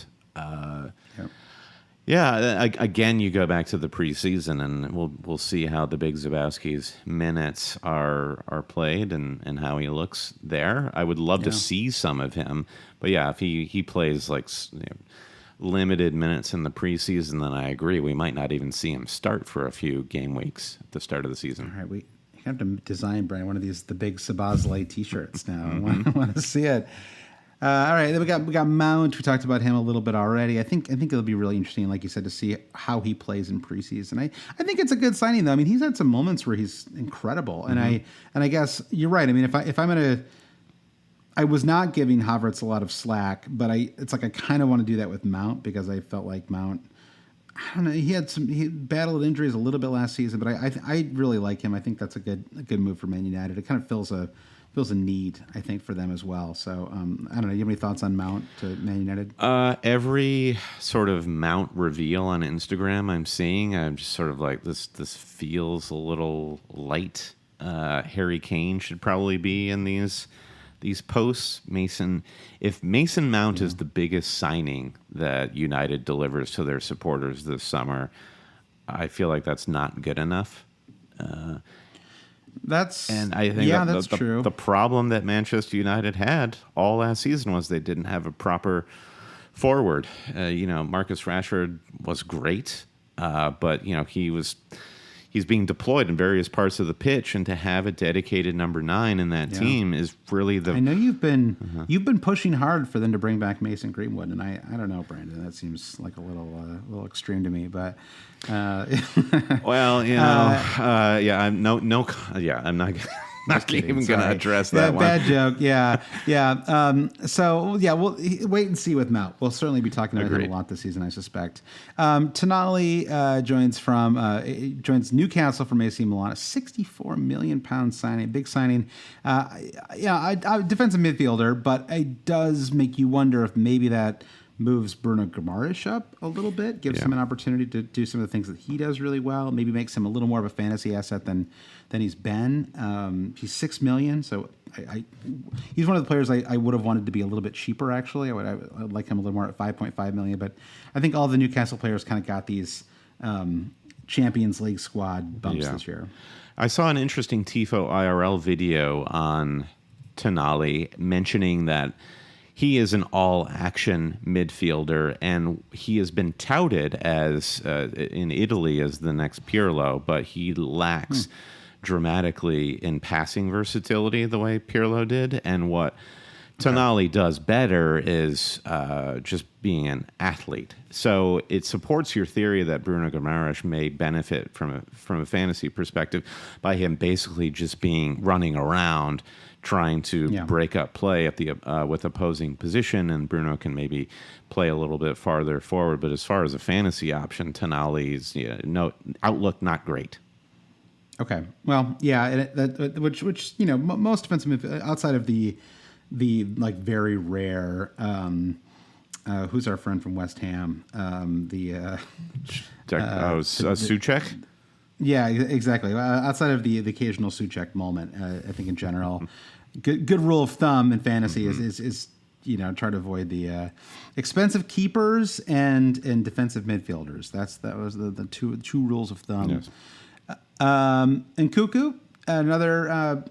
[SPEAKER 2] again, you go back to the preseason, and we'll see how the Big Zabowski's minutes are played and how he looks there. I would love to see some of him, but if he plays like limited minutes in the preseason, then I agree we might not even see him start for a few game weeks at the start of the season.
[SPEAKER 1] All right, we have to design, Brian, one of the big Sabazlai T-shirts now. I want to see it. All right, then we got Mount. We talked about him a little bit already. I think it'll be really interesting, like you said, to see how he plays in preseason. I think it's a good signing, though. I mean, he's had some moments where he's incredible, and I guess you're right. I mean, if I'm gonna, I was not giving Havertz a lot of slack, but I kind of want to do that with Mount because I felt like Mount. I don't know. He battled injuries a little bit last season, but I really like him. I think that's a good move for Man United. It kind of fills a need, I think, for them as well. So I don't know. You have any thoughts on Mount to Man United?
[SPEAKER 2] Every sort of Mount reveal on Instagram I'm seeing, I'm just sort of like this feels a little light. Harry Kane should probably be in these posts. If Mason Mount is the biggest signing that United delivers to their supporters this summer, I feel like that's not good enough. And I think that's true. The problem that Manchester United had all last season was they didn't have a proper forward. Marcus Rashford was great, but he's being deployed in various parts of the pitch, and to have a dedicated number 9 in that team is really the.
[SPEAKER 1] I know you've been pushing hard for them to bring back Mason Greenwood, and I don't know, Brandon. That seems like a little extreme to me, but.
[SPEAKER 2] Well, I'm not even going to address that one.
[SPEAKER 1] Bad joke. Yeah. So we'll wait and see with Mount. We'll certainly be talking about him a lot this season, I suspect. Tonali joins Newcastle from AC Milan, a £64 million signing, big signing. Defensive midfielder, but it does make you wonder if maybe that moves Bruno Guimaraes up a little bit, gives him an opportunity to do some of the things that he does really well, maybe makes him a little more of a fantasy asset than he's been. He's $6 million, so he's one of the players I would have wanted to be a little bit cheaper, actually. I would like him a little more at $5.5 million, but I think all the Newcastle players kind of got these Champions League squad bumps this year.
[SPEAKER 2] I saw an interesting Tifo IRL video on Tonali mentioning that he is an all-action midfielder, and he has been touted as in Italy as the next Pirlo, but he lacks dramatically in passing versatility the way Pirlo did. And what Tonali does better is just being an athlete. So it supports your theory that Bruno Guimaraes may benefit from a fantasy perspective by him basically just running around, trying to break up play at the with opposing position, and Bruno can maybe play a little bit farther forward. But as far as a fantasy option, Tonali's outlook not great.
[SPEAKER 1] Okay, well, which most defensive outside of the like very rare. Who's our friend from West Ham?
[SPEAKER 2] Souček?
[SPEAKER 1] Yeah, exactly. Outside of the occasional Souček moment, I think in general, good rule of thumb in fantasy is try to avoid the expensive keepers and defensive midfielders. That was the two rules of thumb.
[SPEAKER 2] Yes.
[SPEAKER 1] And Cuckoo, another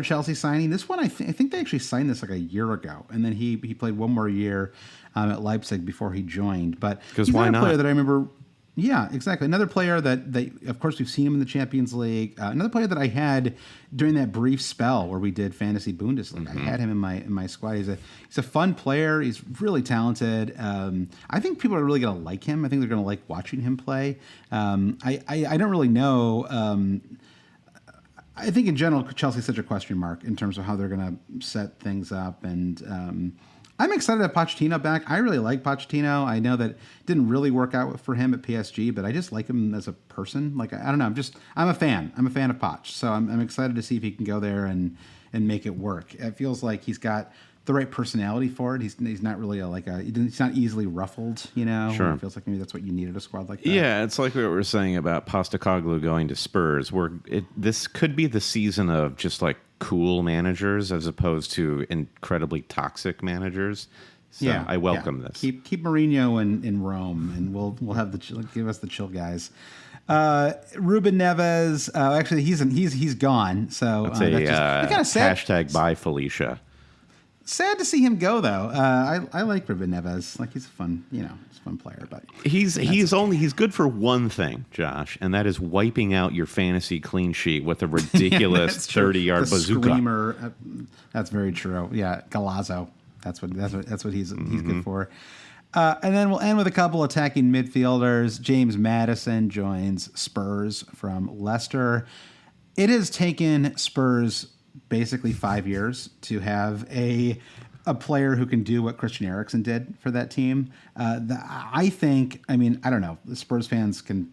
[SPEAKER 1] Chelsea signing. This one, I think they actually signed this like a year ago, and then he played one more year at Leipzig before he joined. But
[SPEAKER 2] because
[SPEAKER 1] he's
[SPEAKER 2] why
[SPEAKER 1] not a player
[SPEAKER 2] not?
[SPEAKER 1] that I remember. Yeah, exactly. Another player that of course, we've seen him in the Champions League. Another player that I had during that brief spell where we did Fantasy Bundesliga. I had him in my squad. He's a fun player. He's really talented. I think people are really going to like him. I think they're going to like watching him play. I don't really know. I think in general, Chelsea's such a question mark in terms of how they're going to set things up. And I'm excited to have Pochettino back. I really like Pochettino. I know that it didn't really work out for him at PSG, but I just like him as a person. Like, I don't know. I'm a fan. I'm a fan of Poch. So I'm excited to see if he can go there and make it work. It feels like he's got the right personality for it. He's not really he's not easily ruffled, you know.
[SPEAKER 2] Sure.
[SPEAKER 1] It feels like maybe that's what you need at a squad like that.
[SPEAKER 2] Yeah, it's like what we were saying about Postecoglou going to Spurs. This could be the season of just like cool managers as opposed to incredibly toxic managers. So I welcome this.
[SPEAKER 1] Keep Mourinho in Rome, and we'll have give us the chill guys. Ruben Neves, actually he's gone. So
[SPEAKER 2] That's
[SPEAKER 1] kind of sad.
[SPEAKER 2] Hashtag bye Felicia.
[SPEAKER 1] Sad to see him go, though. I like Ruben Neves. Like, he's a fun player, but
[SPEAKER 2] He's good for one thing, Josh, and that is wiping out your fantasy clean sheet with a ridiculous 30-yard bazooka.
[SPEAKER 1] Screamer. That's very true. Yeah, Galazzo. That's what he's good for. And then we'll end with a couple attacking midfielders. James Maddison joins Spurs from Leicester. It has taken Spurs basically 5 years to have a player who can do what Christian Eriksen did for that team. I don't know. The Spurs fans can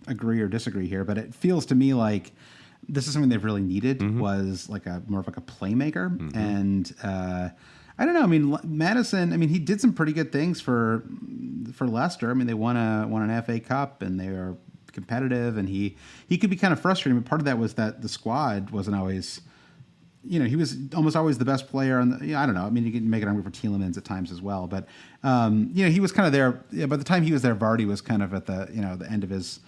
[SPEAKER 1] agree or disagree here, but it feels to me like this is something they've really needed, was like more of a playmaker. And I don't know. I mean, Madison, he did some pretty good things for Leicester. I mean, they won an FA Cup and they were competitive, and he could be kind of frustrating. But part of that was that the squad wasn't always, he was almost always the best player on the, I don't know. I mean, you can make it argument for Tielemans at times as well, but he was kind of there. Yeah, by the time he was there, Vardy was kind of at the the end of his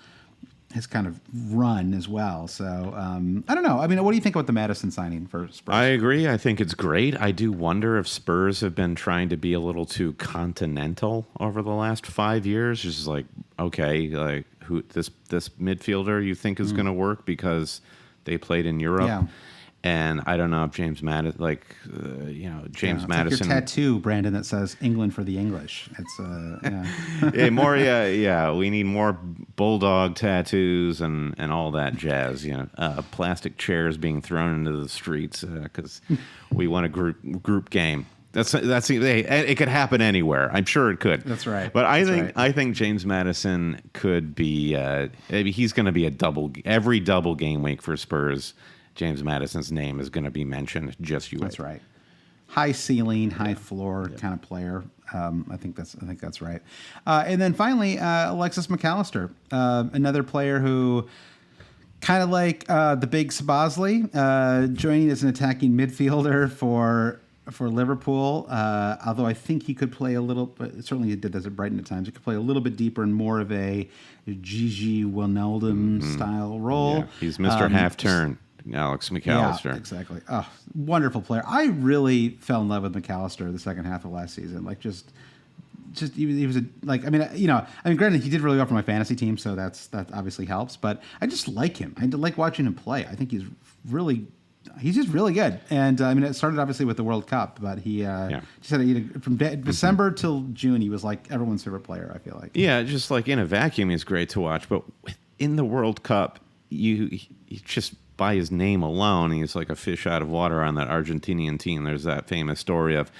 [SPEAKER 1] kind of run as well. So I don't know. I mean, what do you think about the Madison signing for Spurs?
[SPEAKER 2] I agree. I think it's great. I do wonder if Spurs have been trying to be a little too continental over the last 5 years. Just like, okay, like who this midfielder you think is going to work because they played in Europe.
[SPEAKER 1] Yeah.
[SPEAKER 2] And I don't know if James Madison, James Madison.
[SPEAKER 1] Like your tattoo, Brandon, that says "England for the English." It's
[SPEAKER 2] We need more bulldog tattoos and all that jazz. Plastic chairs being thrown into the streets because we want a group game. It could happen anywhere. I'm sure it could.
[SPEAKER 1] That's right.
[SPEAKER 2] But I think James Madison could be. Maybe he's going to be every double game week for Spurs. James Madison's name is going to be mentioned. Just you wait.
[SPEAKER 1] That's right. High ceiling, high floor kind of player. I think that's right. And then finally, Alexis McAllister, another player who, kind of like the big Szoboszlai, joining as an attacking midfielder for Liverpool. Although I think he could play a little, but certainly he did as at Brighton at times. He could play a little bit deeper and more of a Gigi Wijnaldum style role.
[SPEAKER 2] Yeah. He's Mr. Half Turn. Alex McAllister.
[SPEAKER 1] Yeah, exactly. Oh, wonderful player. I really fell in love with McAllister the second half of last season. Like, just he was granted, he did really well for my fantasy team, so that obviously helps. But I just like him. I like watching him play. I think he's just really good. And it started obviously with the World Cup, but he just had from December till June, he was like everyone's favorite player. I feel like.
[SPEAKER 2] Yeah, just like in a vacuum, he's great to watch. But in the World Cup, you just by his name alone, he's like a fish out of water on that Argentinian team. There's that famous story of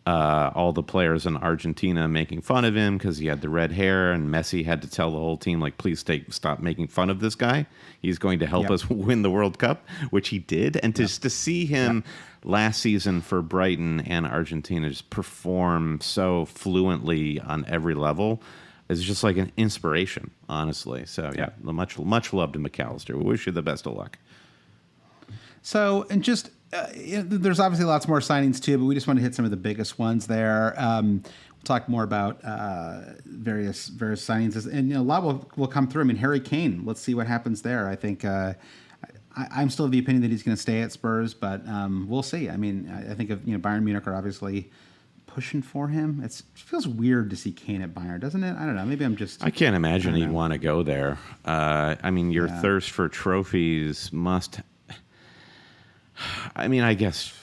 [SPEAKER 2] all the players in Argentina making fun of him because he had the red hair, and Messi had to tell the whole team, like, please stop making fun of this guy. He's going to help us win the World Cup, which he did. And just to see him last season for Brighton and Argentina just perform so fluently on every level is just like an inspiration, honestly. So, much love to McAllister. We wish you the best of luck.
[SPEAKER 1] So, and just there's obviously lots more signings too, but we just want to hit some of the biggest ones there. We'll talk more about various signings, and a lot will come through. I mean, Harry Kane. Let's see what happens there. I think I'm still of the opinion that he's going to stay at Spurs, but we'll see. I mean, I think of Bayern Munich are obviously pushing for him. It feels weird to see Kane at Bayern, doesn't it? I don't know. Maybe I'm just...
[SPEAKER 2] I can't imagine he'd want to go there. I mean, your thirst for trophies must... I mean, I guess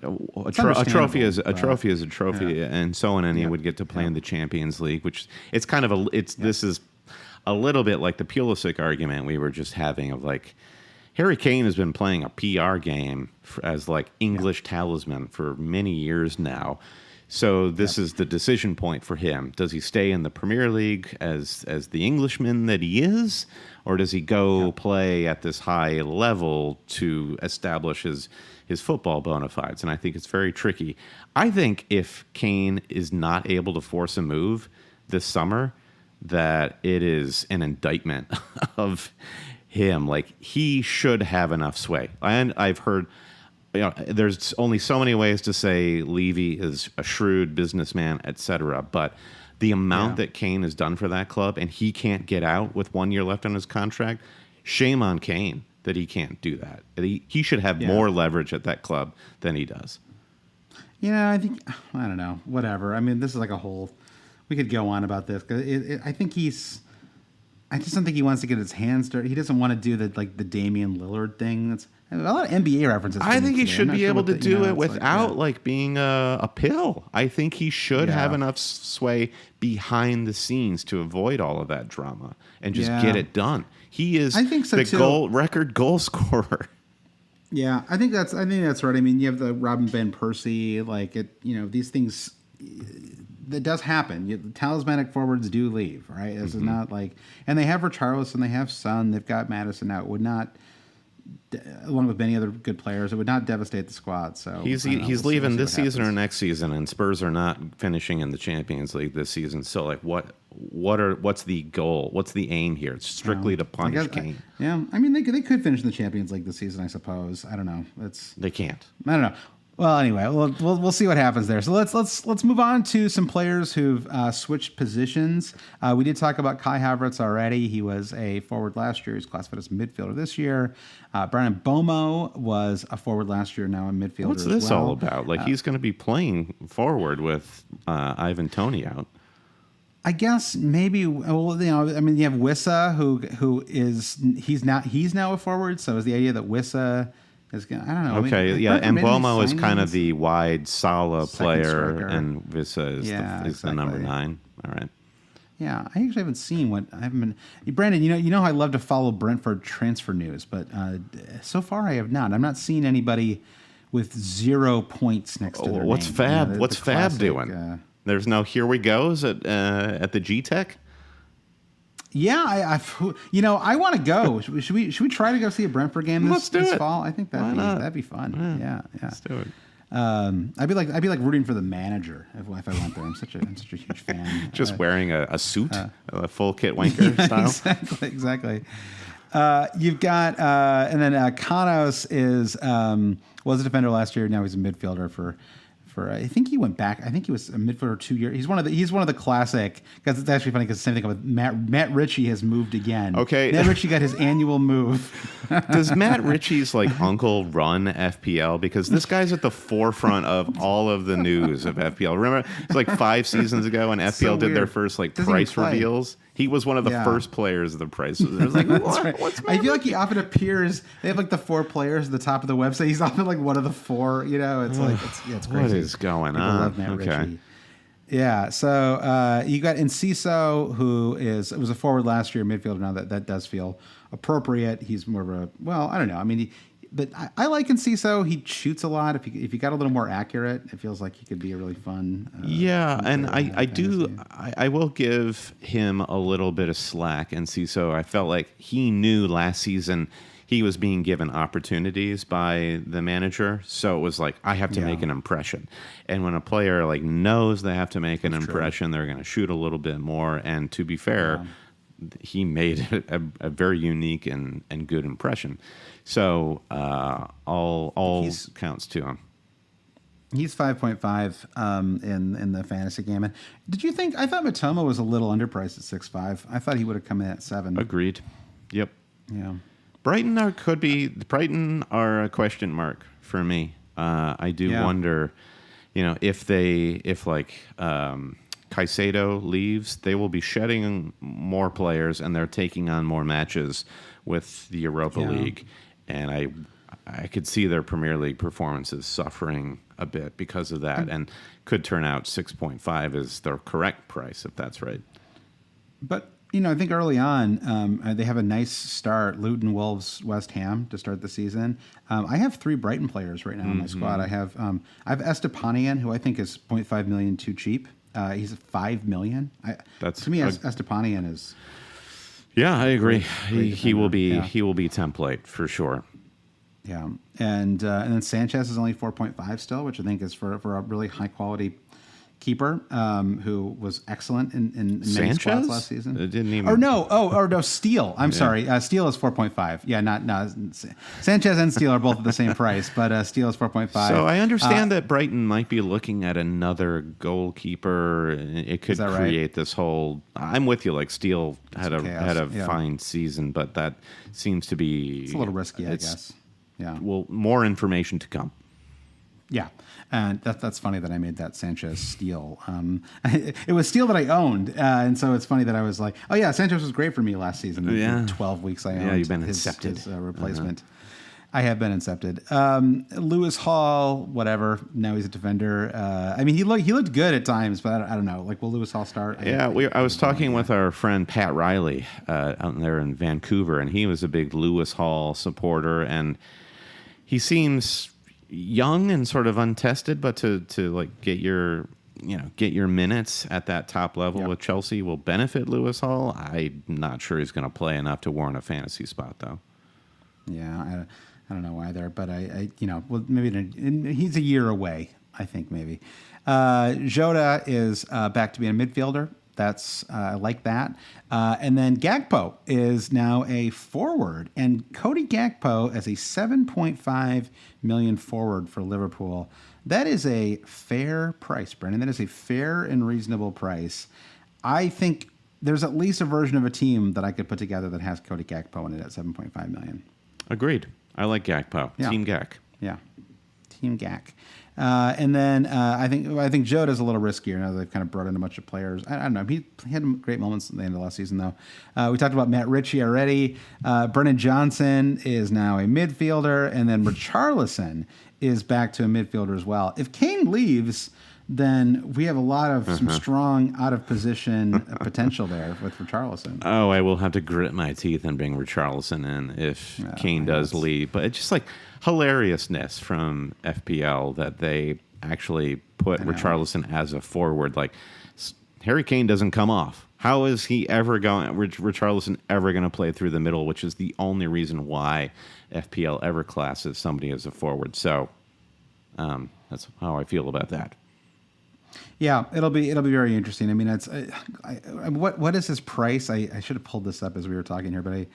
[SPEAKER 2] a trophy is a trophy, and so on. And he would get to play in the Champions League, which it's kind of this is a little bit like the Pulisic argument we were just having of like Harry Kane has been playing a PR game as like English talisman for many years now. So this is the decision point for him. Does he stay in the Premier League as the Englishman that he is, or does he go play at this high level to establish his football bona fides? And I think it's very tricky. I think if Kane is not able to force a move this summer, that it is an indictment of him. Like, he should have enough sway. And I've heard... there's only so many ways to say Levy is a shrewd businessman, etc. But the amount that Kane has done for that club, and he can't get out with 1 year left on his contract, shame on Kane that he can't do that. He should have more leverage at that club than he does.
[SPEAKER 1] Yeah, I don't know. Whatever. I mean, this is like a whole... We could go on about this. I think I just don't think he wants to get his hands dirty. He doesn't want to do the Damian Lillard thing. That's a lot of NBA references.
[SPEAKER 2] I think he should be able to do it without being a pill. I think he should have enough sway behind the scenes to avoid all of that drama and just get it done. He is record goal scorer.
[SPEAKER 1] Yeah, I think that's right. I mean, you have the Robin Van Persie, these things that does happen. Talismanic forwards do leave, right? This is not and they have Richarlison, they have Son, they've got Madison out. It would not, along with many other good players, it would not devastate the squad. So
[SPEAKER 2] he's leaving this season or next season, and Spurs are not finishing in the Champions League this season. So what's the goal? What's the aim here? It's strictly to punish Kane.
[SPEAKER 1] I mean, they could finish in the Champions League this season, I suppose. I don't know.
[SPEAKER 2] They can't.
[SPEAKER 1] I don't know. Well, anyway, we'll see what happens there. So let's move on to some players who've switched positions. We did talk about Kai Havertz already. He was a forward last year. He's classified as a midfielder this year. Brian Bomo was a forward last year, now a midfielder.
[SPEAKER 2] What's this all about? He's going to be playing forward with Ivan Toney out.
[SPEAKER 1] I guess maybe. Well, I mean, you have Wissa, who is he's now a forward. So is the idea that Wissa is going? I don't know.
[SPEAKER 2] Okay, and Bomo is kind of the wide Salah player, striker. And Wissa is the number 9. All right.
[SPEAKER 1] Yeah, I actually haven't seen Brandon, you know how I love to follow Brentford transfer news, but so far I have not. I'm not seeing anybody with 0 points next to their name.
[SPEAKER 2] What's Fab? What's Fab doing? There's no here we goes at the G-Tech?
[SPEAKER 1] Yeah, I want to go. Should we try to go see a Brentford game this fall? I think that'd be fun. Yeah.
[SPEAKER 2] Let's do it.
[SPEAKER 1] I'd be like rooting for the manager if I went there. I'm such a huge fan.
[SPEAKER 2] Just wearing a suit, a full kit wanker style.
[SPEAKER 1] Exactly. You've got and then Kanos was a defender last year. Now he's a midfielder for I think he went back. I think he was a midfielder 2 years. He's one of the classic. Because it's actually funny because the same thing with Matt Ritchie has moved again.
[SPEAKER 2] Okay,
[SPEAKER 1] Matt Ritchie got his annual move.
[SPEAKER 2] Does Matt Ritchie's uncle run FPL? Because this guy's at the forefront of all of the news of FPL. Remember, it's 5 seasons ago when FPL did their first price reveals. He was one of the first players of the prices. It was what?
[SPEAKER 1] Right.
[SPEAKER 2] What's
[SPEAKER 1] I feel like he often appears. They have the 4 players at the top of the website. He's often one of the 4. It's it's crazy.
[SPEAKER 2] What is going
[SPEAKER 1] People
[SPEAKER 2] on?
[SPEAKER 1] love Matt Ritchie. Yeah. So you got Enciso, who was a forward last year, midfielder. Now that does feel appropriate. He's more of a I don't know. I mean, but I like Enciso. He shoots a lot. If you got a little more accurate, it feels like he could be a really fun.
[SPEAKER 2] And I will give him a little bit of slack. Enciso, I felt like he knew last season he was being given opportunities by the manager, so it was I have to make an impression. And when a player knows they have to make an impression, they're going to shoot a little bit more. And to be fair, he made a very unique and good impression. So all counts to him.
[SPEAKER 1] He's 5.5 in the fantasy game. And did you think? I thought Matoma was a little underpriced at 6.5. I thought he would have come in at 7.
[SPEAKER 2] Agreed. Yep.
[SPEAKER 1] Yeah.
[SPEAKER 2] Brighton are a question mark for me. I do wonder. if Caicedo leaves, they will be shedding more players, and they're taking on more matches with the Europa League, and I could see their Premier League performances suffering a bit because of that, and could turn out 6.5 is the correct price if that's right.
[SPEAKER 1] But I think early on they have a nice start: Luton, Wolves, West Ham to start the season. I have 3 Brighton players right now in my squad. I have Estepanian, who I think is 0.5 million too cheap. He's 5 million. To me, Estepanian is.
[SPEAKER 2] Yeah, I agree. He will be
[SPEAKER 1] Yeah.
[SPEAKER 2] he will be template for sure.
[SPEAKER 1] Yeah, and then Sanchez is only 4.5 still, which I think is for a really high quality keeper who was excellent in many spots last season.
[SPEAKER 2] It didn't even.
[SPEAKER 1] No, Steele. I'm sorry, Steele is 4.5. Yeah, no. Sanchez and Steele are both at the same price, but Steele is 4.5.
[SPEAKER 2] So I understand that Brighton might be looking at another goalkeeper. It could create this whole. I'm with you. Like Steele had a fine season, but that seems to be
[SPEAKER 1] it's a little risky, I guess. Yeah.
[SPEAKER 2] Well, more information to come.
[SPEAKER 1] Yeah, and that's funny that I made that Sanchez Steele. It was Steele that I owned, and so it's funny that I was like, "Oh yeah, Sanchez was great for me last season." The 12 weeks I owned.
[SPEAKER 2] Yeah, you've been
[SPEAKER 1] his replacement.
[SPEAKER 2] Uh-huh.
[SPEAKER 1] I have been incepted. Lewis Hall, whatever. Now he's a defender. I mean, he looked good at times, but I don't know. Like, will Lewis Hall start?
[SPEAKER 2] I was talking with our friend Pat Riley out there in Vancouver, and he was a big Lewis Hall supporter, and he seems young and sort of untested, but to like get your minutes at that top level with Chelsea will benefit Lewis Hall. I'm not sure he's going to play enough to warrant a fantasy spot, though.
[SPEAKER 1] Yeah, I don't know either, but well, maybe he's a year away. I think maybe. Jota is back to being a midfielder. I like that. And then Gakpo is now a forward, and Cody Gakpo as a 7.5 million forward for Liverpool. That is a fair price, Brendan. That is a fair and reasonable price. I think there's at least a version of a team that I could put together that has Cody Gakpo in it at 7.5 million.
[SPEAKER 2] Agreed. I like Gakpo.
[SPEAKER 1] Yeah.
[SPEAKER 2] Team Gak.
[SPEAKER 1] Yeah. Team Gak. And then I think Jota's a little riskier now that they've kind of brought in a bunch of players. I don't know. He had great moments at the end of last season, though. We talked about Matt Ritchie already. Brennan Johnson is now a midfielder, and then Richarlison is back to a midfielder as well. If Kane leaves, then we have a lot of some strong out of position potential there with Richarlison.
[SPEAKER 2] Oh, I will have to grit my teeth and bring Richarlison in if Kane does leave. But it's just like hilariousness from FPL that they actually put Richarlison as a forward. Like Harry Kane doesn't come off. How is he ever going? Richarlison ever going to play through the middle? Which is the only reason why FPL ever classes somebody as a forward. So that's how I feel about that.
[SPEAKER 1] Yeah, it'll be very interesting. I mean, it's what is his price? I should have pulled this up as we were talking here, but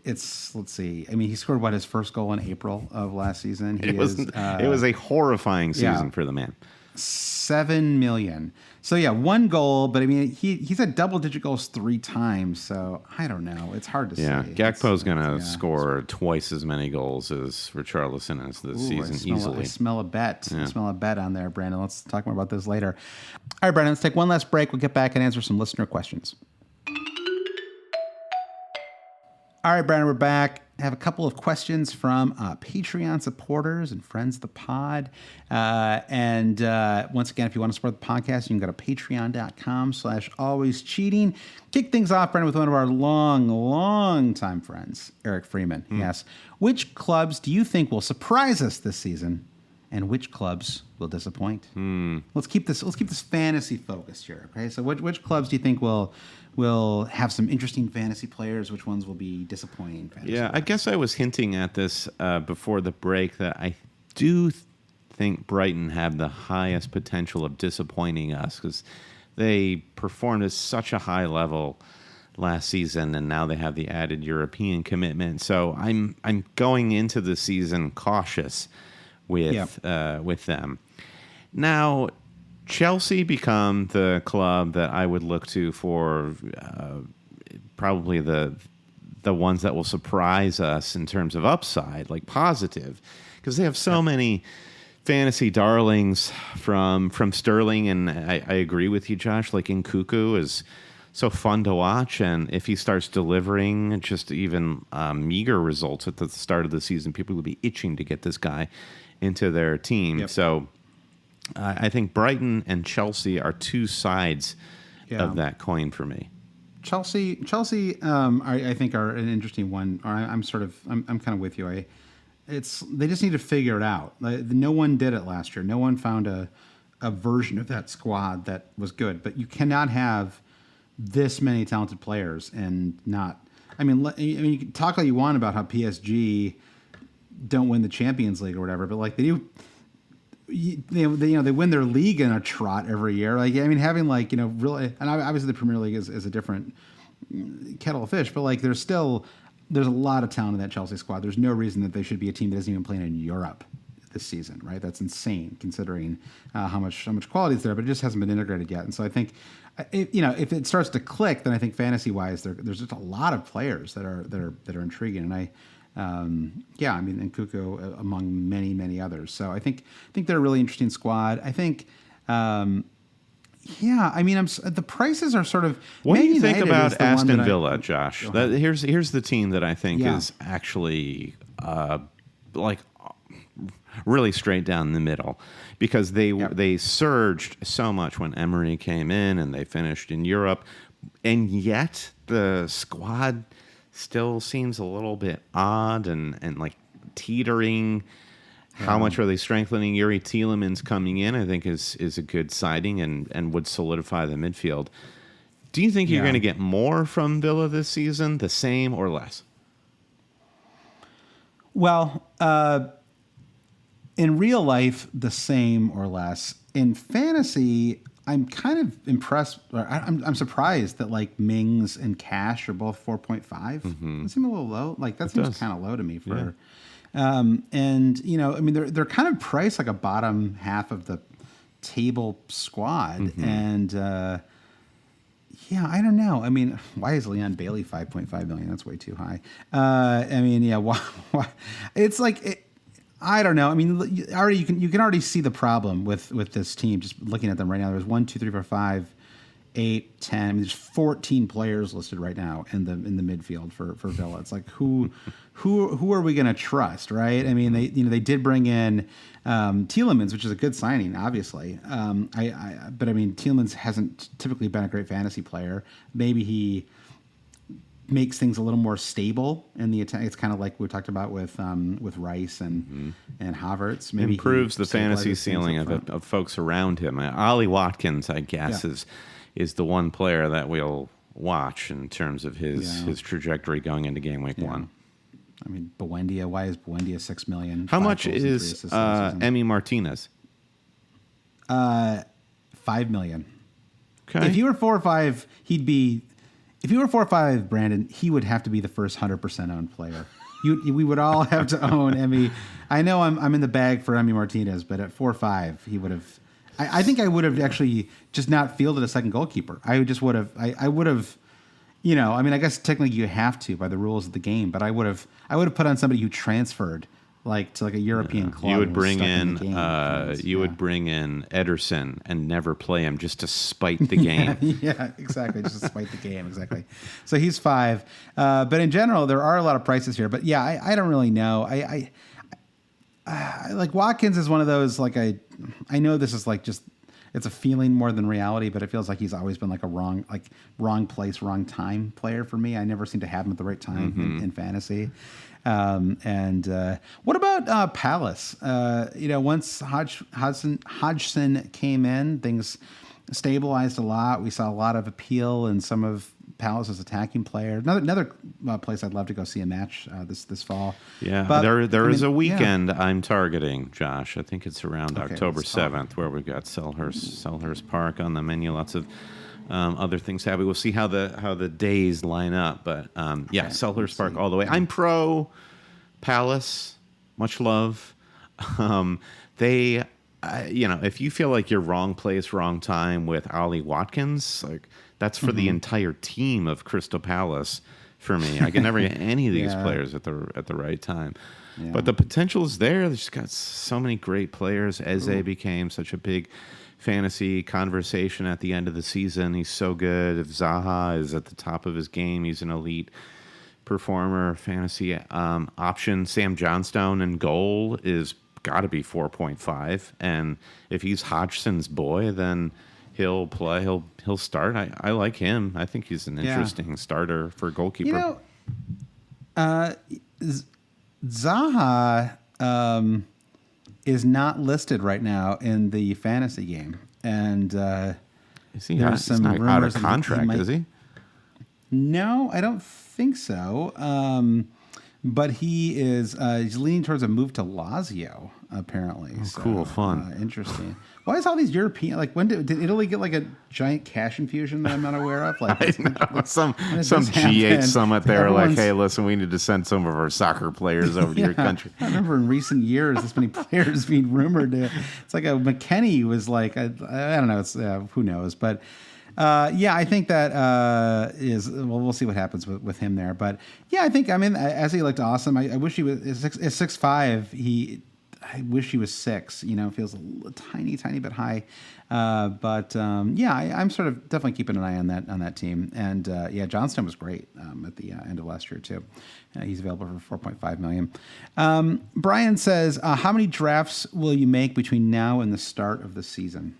[SPEAKER 1] let's see. I mean, he scored his first goal in April of last season.
[SPEAKER 2] It was a horrifying season for the man.
[SPEAKER 1] 7 million. So yeah, 1 goal, but I mean, he's had double-digit goals 3 times. So I don't know. It's hard to say.
[SPEAKER 2] Yeah, Gakpo's going to score twice as many goals as Richarlison is this season easily.
[SPEAKER 1] I smell a bet. I smell a bet on there, Brandon. Let's talk more about this later. All right, Brandon, let's take one last break. We'll get back and answer some listener questions. All right, Brandon, we're back. I have a couple of questions from Patreon supporters and friends of the pod. And once again, if you want to support the podcast, you can go to patreon.com/alwayscheating. Kick things off, Brandon, with one of our long-time friends, Eric Freeman. He asks, which clubs do you think will surprise us this season, and which clubs will disappoint? Let's keep this fantasy focused here. Okay, so which clubs do you think will have some interesting fantasy players? Which ones will be disappointing fantasy players?
[SPEAKER 2] I guess I was hinting at this before the break that I do think Brighton have the highest potential of disappointing us because they performed at such a high level last season, and now they have the added European commitment. So I'm going into the season cautious with them. Now, Chelsea become the club that I would look to for probably the ones that will surprise us in terms of upside, like positive, because they have so many fantasy darlings from Sterling, and I agree with you, Josh. Like Nkuku is so fun to watch, and if he starts delivering just even meager results at the start of the season, people will be itching to get this guy into their team.
[SPEAKER 1] Yep.
[SPEAKER 2] So I think Brighton and Chelsea are two sides of that coin for me.
[SPEAKER 1] Chelsea, I think are an interesting one. I'm kind of with you. They just need to figure it out. No one did it last year. No one found a version of that squad that was good. But you cannot have this many talented players and not. I mean, you can talk all you want about how PSG don't win the Champions League or whatever, but like they do. They win their league in a trot every year. Like, I mean, having like, really, and obviously the Premier League is a different kettle of fish, but like there's a lot of talent in that Chelsea squad. There's no reason that they should be a team that isn't even playing in Europe this season, right? That's insane considering how much quality is there, but it just hasn't been integrated yet. And so I think, if it starts to click, then I think fantasy wise, there's just a lot of players that are intriguing. And and Nkuku among many, many others. So I think they're a really interesting squad. I think, the prices are sort of.
[SPEAKER 2] What do you think about Aston Villa, Josh? Here's the team that I think is actually really straight down the middle, because they surged so much when Emery came in and they finished in Europe, and yet the squad still seems a little bit odd and like teetering. How much are they strengthening? Yuri Tielemans coming in, I think, is a good siding and would solidify the midfield. Do you think you're going to get more from Villa this season, the same or less?
[SPEAKER 1] Well, in real life, the same or less. In fantasy, I'm kind of impressed. I'm surprised that like Mings and Cash are both 4.5. Mm-hmm. That seems a little low. Like that seems kind of low to me for. They're kind of priced like a bottom half of the table squad, and I don't know. I mean, why is Leon Bailey 5.5 million? That's way too high. Why? It's like. I don't know. I mean, you can already see the problem with this team just looking at them right now. There's 1, 2, 3, 4, 5, 8, 10. I mean, there's 14 players listed right now in the midfield for Villa. It's like who are we going to trust, right? I mean, they did bring in Tielemans, which is a good signing, obviously. But I mean, Tielemans hasn't typically been a great fantasy player. Maybe he makes things a little more stable in the attack. It's kind of like we talked about with Rice and Havertz. Maybe
[SPEAKER 2] improves the fantasy ceiling of folks around him. Ollie Watkins, I guess, is the one player that we'll watch in terms of his trajectory going into game week 1.
[SPEAKER 1] I mean, Buendia. Why is Buendia 6 million?
[SPEAKER 2] How much is Emi Martinez?
[SPEAKER 1] 5 million.
[SPEAKER 2] Okay.
[SPEAKER 1] If he were 4 or 5, he'd be. If you were 4 or 5, Brandon, he would have to be the first 100% owned player. We would all have to own Emi. I know I'm in the bag for Emi Martinez, but at 4 or 5, he would have. I think I would have actually just not fielded a second goalkeeper. I just would have. I would have. I mean, I guess technically you have to by the rules of the game, but I would have put on somebody who transferred to a European club.
[SPEAKER 2] You would bring in would bring in Ederson and never play him just to spite the game.
[SPEAKER 1] Yeah, exactly, just to spite the game, exactly. So he's 5, but in general, there are a lot of prices here. But yeah, I don't really know. I like Watkins is one of those like I know this is like just. It's a feeling more than reality, but it feels like he's always been like a wrong place, wrong time player for me. I never seem to have him at the right time in fantasy. What about Palace? Once Hodgson came in, things stabilized a lot. We saw a lot of appeal in some of Palace's attacking player. Another place I'd love to go see a match this fall.
[SPEAKER 2] Yeah, but there is a weekend I'm targeting, Josh. I think it's around October 7th, where we've got Selhurst Park on the menu. Lots of other things happening. We'll see how the days line up. But Selhurst Park all the way. I'm pro Palace. Much love. If you feel like you're wrong place, wrong time with Ollie Watkins, like that's for the entire team of Crystal Palace for me. I can never get any of these
[SPEAKER 1] Yeah.
[SPEAKER 2] players at the right time.
[SPEAKER 1] Yeah.
[SPEAKER 2] But the potential is there. They've just got so many great players. Eze became such a big fantasy conversation at the end of the season. He's so good. If Zaha is at the top of his game, he's an elite performer, fantasy option. Sam Johnstone in goal is got to be 4.5. And if he's Hodgson's boy, then he'll play. He'll start. I like him. I think he's an interesting starter for goalkeeper.
[SPEAKER 1] You know, Zaha is not listed right now in the fantasy game, and
[SPEAKER 2] Is he not, he's not out of contract, is he?
[SPEAKER 1] No, I don't think so. But he is he's leaning towards a move to Lazio, apparently.
[SPEAKER 2] Oh, cool, fun.
[SPEAKER 1] Interesting. Why is all these European, like, when did Italy get like a giant cash infusion that I'm not aware of? Like,
[SPEAKER 2] some G8 summit there, like, hey, listen, we need to send some of our soccer players over to your country.
[SPEAKER 1] I remember in recent years, this many players being rumored to. It's like a McKennie was like, I don't know, it's who knows, but. I think that is. Well, we'll see what happens with him there. But yeah, I think. I mean, as he looked awesome. I wish he was 6'5". I wish he was 6. You know, feels a tiny bit high. I'm sort of definitely keeping an eye on that team. And Johnston was great at the end of last year too. He's available for $4.5 million. Brian says, "How many drafts will you make between now and the start of the season?"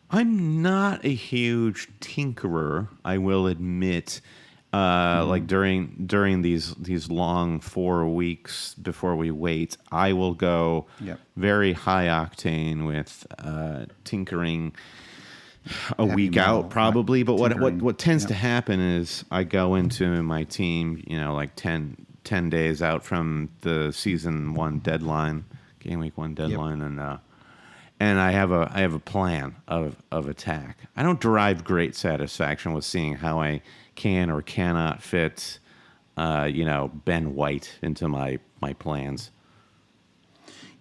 [SPEAKER 2] I'm not a huge tinkerer, I will admit. Like during these long 4 weeks before we wait, I will go very high octane with tinkering a week out probably. But what tends to happen is I go into my team, like 10 days out from the season 1 deadline, game week 1 deadline, and I have a plan of attack. I don't derive great satisfaction with seeing how I can or cannot fit, Ben White into my plans.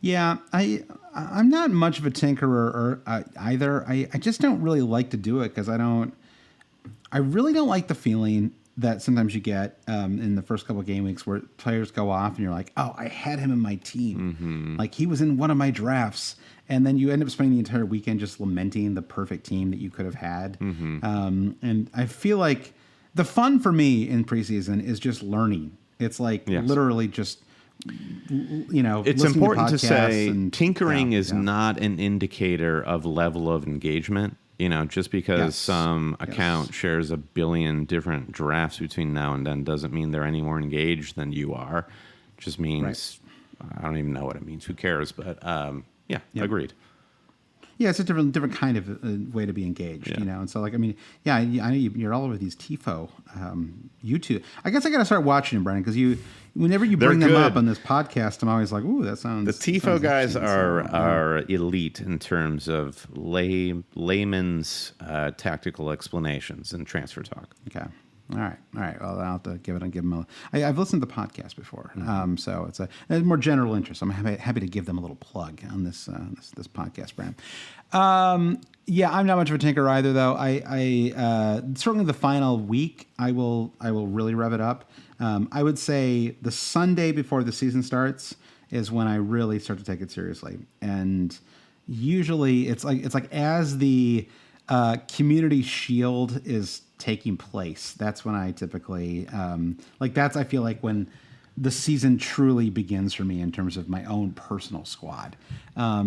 [SPEAKER 1] Yeah, I'm not much of a tinkerer either. I just don't really like to do it because I really don't like the feeling that sometimes you get in the first couple of game weeks where players go off and you're like, oh, I had him in my team. Mm-hmm. Like he was in one of my drafts. And then you end up spending the entire weekend just lamenting the perfect team that you could have had. Mm-hmm. And I feel like the fun for me in preseason is just learning. It's like literally just,
[SPEAKER 2] it's important to say tinkering is not an indicator of level of engagement. Just because some account shares 1 billion different drafts between now and then doesn't mean they're any more engaged than you are. It just means, I don't even know what it means. Who cares? But, agreed.
[SPEAKER 1] Yeah, it's a different kind of way to be engaged, And so, I know you're all over these TIFO YouTube. I guess I got to start watching them, Brennan, because whenever you bring them up on this podcast, I'm always like, ooh, that sounds.
[SPEAKER 2] The TIFO guys are elite in terms of layman's tactical explanations and transfer talk.
[SPEAKER 1] Okay. All right. Well, I'll have to give them I've listened to the podcast before, so it's a more general interest. I'm happy to give them a little plug on this podcast brand. I'm not much of a tinker either, though. I certainly the final week, I will really rev it up. I would say the Sunday before the season starts is when I really start to take it seriously, and usually it's like as the Community Shield is taking place, that's when I typically I feel like when the season truly begins for me in terms of my own personal squad.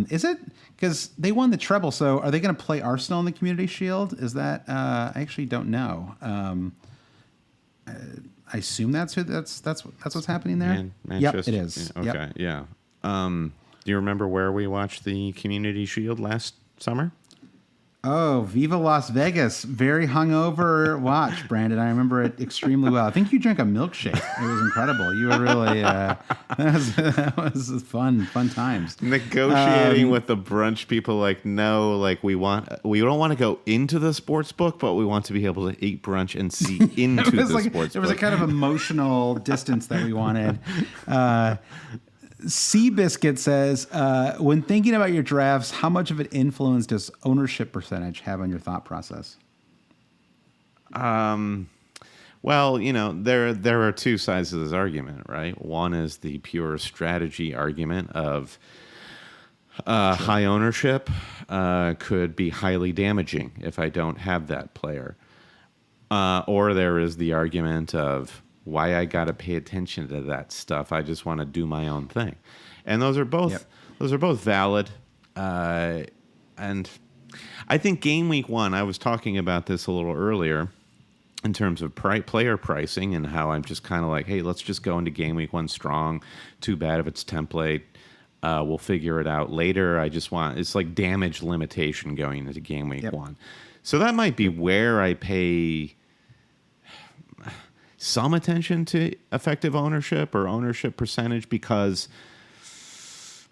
[SPEAKER 1] Is it because they won the treble? So are they going to play Arsenal in the Community Shield? Is that I actually don't know. I assume that's what's happening there. Yep, it is.
[SPEAKER 2] Okay, yeah. Do you remember where we watched the Community Shield last summer?
[SPEAKER 1] Oh, Viva Las Vegas. Very hungover watch, Brandon. I remember it extremely well. I think you drank a milkshake. It was incredible. You were really, that was fun times.
[SPEAKER 2] Negotiating with the brunch people, we don't want to go into the sports book, but we want to be able to eat brunch and see into the sports book.
[SPEAKER 1] There was a kind of emotional distance that we wanted. Seabiscuit says, when thinking about your drafts, how much of an influence does ownership percentage have on your thought process?
[SPEAKER 2] Well, there are two sides to this argument, right? One is the pure strategy argument of high ownership could be highly damaging if I don't have that player. Or there is the argument of why I got to pay attention to that stuff. I just want to do my own thing, and those are both valid. And I think game week 1, I was talking about this a little earlier in terms of player pricing and how I'm just kind of like, hey, let's just go into game week 1 strong. Too bad if it's template. We'll figure it out later. It's like damage limitation going into game week 1. So that might be where I pay some attention to effective ownership or ownership percentage because,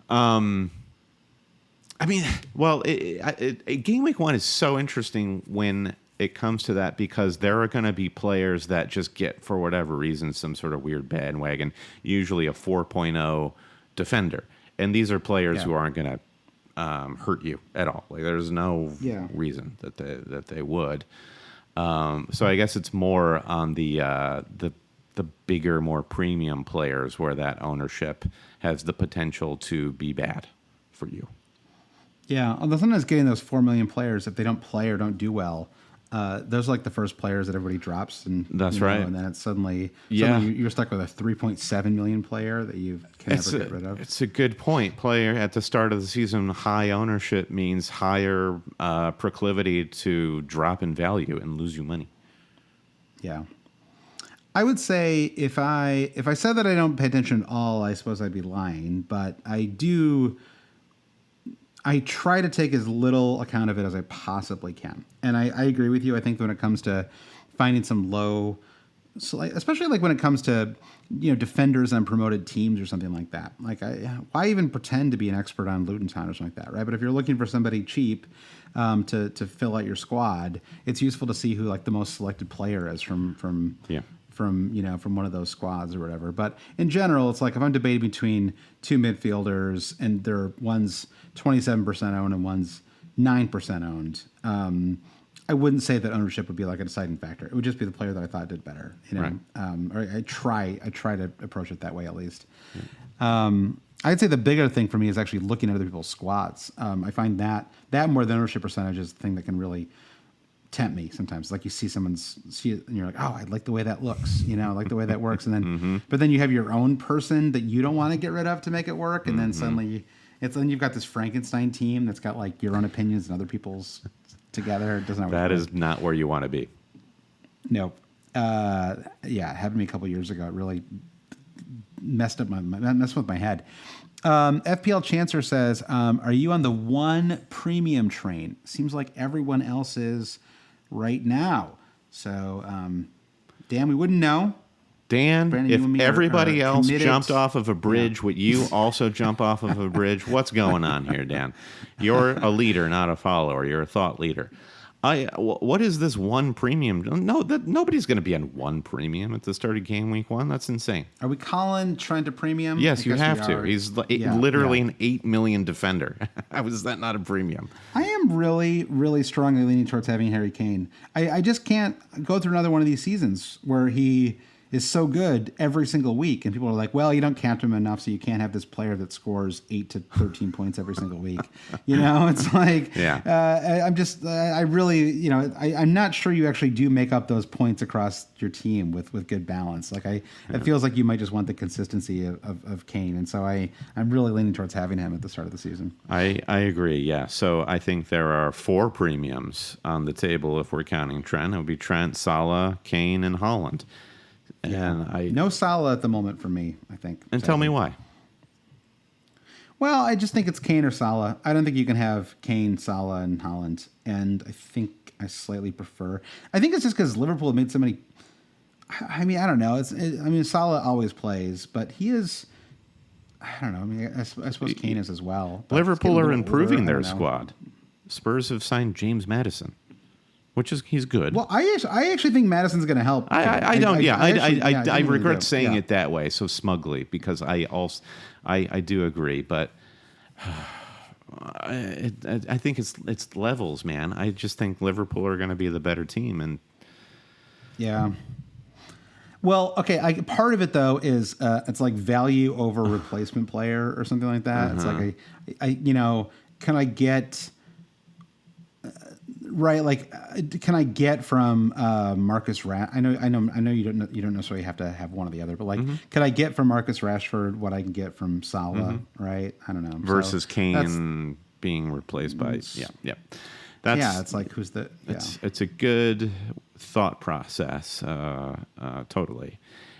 [SPEAKER 2] game week 1 is so interesting when it comes to that because there are going to be players that just get, for whatever reason, some sort of weird bandwagon, usually a 4.0 defender. And these are players who aren't going to hurt you at all. Like there's no reason that they would. So I guess it's more on the bigger, more premium players where that ownership has the potential to be bad for you.
[SPEAKER 1] Yeah, although sometimes getting those 4 million players, if they don't play or don't do well, those are like the first players that everybody drops, and
[SPEAKER 2] that's right.
[SPEAKER 1] And then it's suddenly you're stuck with a 3.7 million player that you can never get rid of.
[SPEAKER 2] It's a good point. Player at the start of the season, high ownership means higher proclivity to drop in value and lose you money.
[SPEAKER 1] Yeah, I would say if I said that I don't pay attention at all, I suppose I'd be lying. But I do. I try to take as little account of it as I possibly can. And I agree with you. I think when it comes to finding some low, especially like when it comes to, defenders on promoted teams or something like that. Like, why even pretend to be an expert on Luton Town or something like that, right? But if you're looking for somebody cheap to fill out your squad, it's useful to see who like the most selected player is from one of those squads or whatever. But in general, it's like if I'm debating between two midfielders and they're one's 27% owned and one's 9% owned, I wouldn't say that ownership would be like a deciding factor. It would just be the player that I thought did better.
[SPEAKER 2] Right.
[SPEAKER 1] Or I try to approach it that way at least. I'd say the bigger thing for me is actually looking at other people's squads. I find that more than ownership percentage is the thing that can really tempt me sometimes. Like you see it and you're like, oh, I like the way that looks, I like the way that works. And then, but then you have your own person that you don't want to get rid of to make it work. And then suddenly then you've got this Frankenstein team that's got like your own opinions and other people's together. It doesn't always
[SPEAKER 2] That
[SPEAKER 1] work.
[SPEAKER 2] is not where you want to be.
[SPEAKER 1] No. It happened to me a couple years ago. It really messed with my head. FPL Chancer says, are you on the one premium train? Seems like everyone else is right now. So, Dan, we wouldn't know.
[SPEAKER 2] Dan,
[SPEAKER 1] Brandon,
[SPEAKER 2] if everybody else
[SPEAKER 1] committed.
[SPEAKER 2] jumped off of a bridge, would you also jump off of a bridge? What's going on here, Dan? You're a leader, not a follower. You're a thought leader. What is this one premium? No, nobody's going to be on one premium at the start of game week 1. That's insane.
[SPEAKER 1] Are we calling Trent to premium?
[SPEAKER 2] Yes, you have to. He's literally an 8 million defender. How is that not a premium?
[SPEAKER 1] I am really, really strongly leaning towards having Harry Kane. I just can't go through another one of these seasons where he is so good every single week, and people are like, well, you don't count him enough, so you can't have this player that scores 8 to 13 points every single week. It's like, I'm not sure you actually do make up those points across your team with good balance. Like it feels like you might just want the consistency of Kane, and so I'm really leaning towards having him at the start of the season.
[SPEAKER 2] I agree, yeah. So I think there are 4 premiums on the table if we're counting Trent. It would be Trent, Salah, Kane, and Haaland. And
[SPEAKER 1] no Salah at the moment for me, I think.
[SPEAKER 2] And tell me why.
[SPEAKER 1] Well, I just think it's Kane or Salah. I don't think you can have Kane, Salah, and Haaland. And I think I slightly prefer. I think it's just because Liverpool have made so many. I mean, I don't know. Salah always plays, but he is. I don't know. I mean, I suppose Kane is as well.
[SPEAKER 2] Liverpool are improving their squad. Spurs have signed James Maddison. He's good.
[SPEAKER 1] Well, I actually think Madison's going to help.
[SPEAKER 2] I regret saying it that way so smugly because I do agree, but I think it's levels, man. I just think Liverpool are going to be the better team, and
[SPEAKER 1] yeah. Well, okay. Part of it though is it's like value over replacement player or something like that. It's like can I get right? Like, can I get from Marcus I know you don't necessarily have to have one or the other, but like, can I get from Marcus Rashford what I can get from Salah? Right? I don't know.
[SPEAKER 2] Versus Kane being replaced by
[SPEAKER 1] it's like who's the
[SPEAKER 2] it's a good thought process, totally.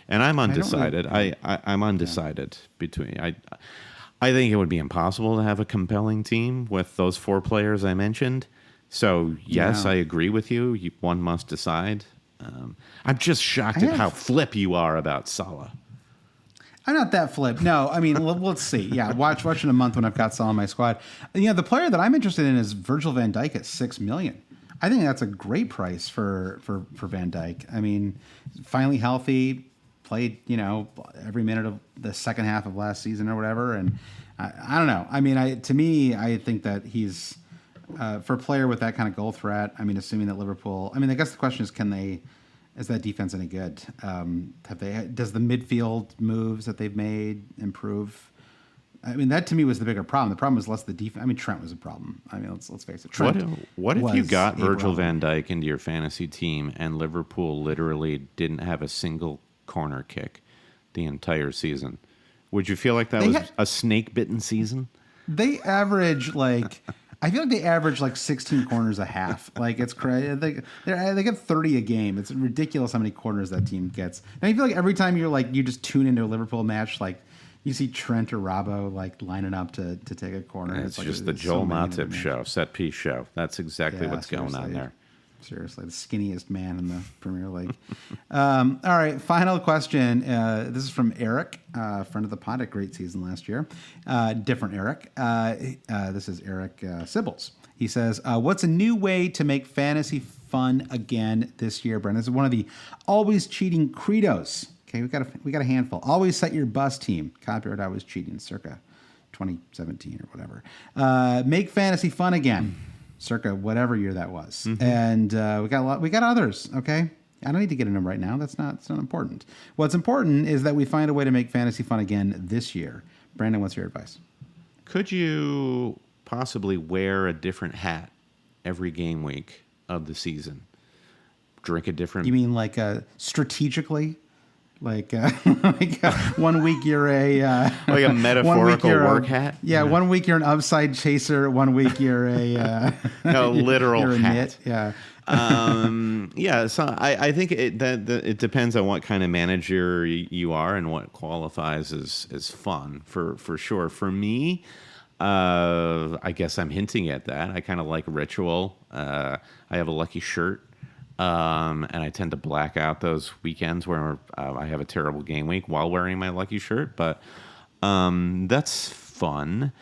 [SPEAKER 2] And I'm undecided. I'm undecided between. I think it would be impossible to have a compelling team with those 4 players I mentioned. So yes, I agree with you. One must decide. I'm just shocked at how flip you are about Salah.
[SPEAKER 1] I'm not that flip. No, I mean, let's see. Yeah, watch in a month when I've got Salah on my squad. The player that I'm interested in is Virgil van Dijk at $6 million. I think that's a great price for Van Dijk. I mean, finally healthy, played every minute of the second half of last season or whatever, and I don't know. I mean, I think that he's for a player with that kind of goal threat. I mean, assuming that Liverpool. I mean, I guess the question is, is that defense any good? Does the midfield moves that they've made improve? I mean, that to me was the bigger problem. The problem was less the defense. I mean, Trent was a problem. I mean, let's face it.
[SPEAKER 2] What if you got Virgil van Dijk into your fantasy team and Liverpool literally didn't have a single corner kick the entire season? Would you feel like that was a snake-bitten season?
[SPEAKER 1] They average I feel like they average 16 corners a half. Like, it's crazy. They get 30 a game. It's ridiculous how many corners that team gets. And I feel like every time you just tune into a Liverpool match, you see Trent or Robbo lining up to take a corner.
[SPEAKER 2] It's just the Joel Matip show, set piece show. That's exactly what's going on there.
[SPEAKER 1] Seriously, the skinniest man in the Premier League. All right, final question. This is from Eric, friend of the pod, a great season last year. Different Eric. This is Eric Sibbles. He says, what's a new way to make fantasy fun again this year, Brendan? This is one of the always cheating credos. Okay, we got a handful. Always set your bus team. Copyright always cheating, circa 2017 or whatever. Make fantasy fun again. Circa whatever year that was. And we got others, okay? I don't need to get into them right now. It's not important. What's important is that we find a way to make fantasy fun again this year. Brandon, what's your advice?
[SPEAKER 2] Could you possibly wear a different hat every game week of the season? Drink a different...
[SPEAKER 1] You mean strategically? Like 1 week you're a
[SPEAKER 2] like a metaphorical work hat.
[SPEAKER 1] Yeah, 1 week you're an upside chaser. 1 week you're a
[SPEAKER 2] no literal
[SPEAKER 1] you're a
[SPEAKER 2] hat.
[SPEAKER 1] Knit. Yeah.
[SPEAKER 2] Yeah. So I think it depends on what kind of manager you are and what qualifies as fun for sure. For me, I guess I'm hinting at that. I kind of like ritual. I have a lucky shirt. And I tend to black out those weekends where I have a terrible game week while wearing my lucky shirt. But that's fun.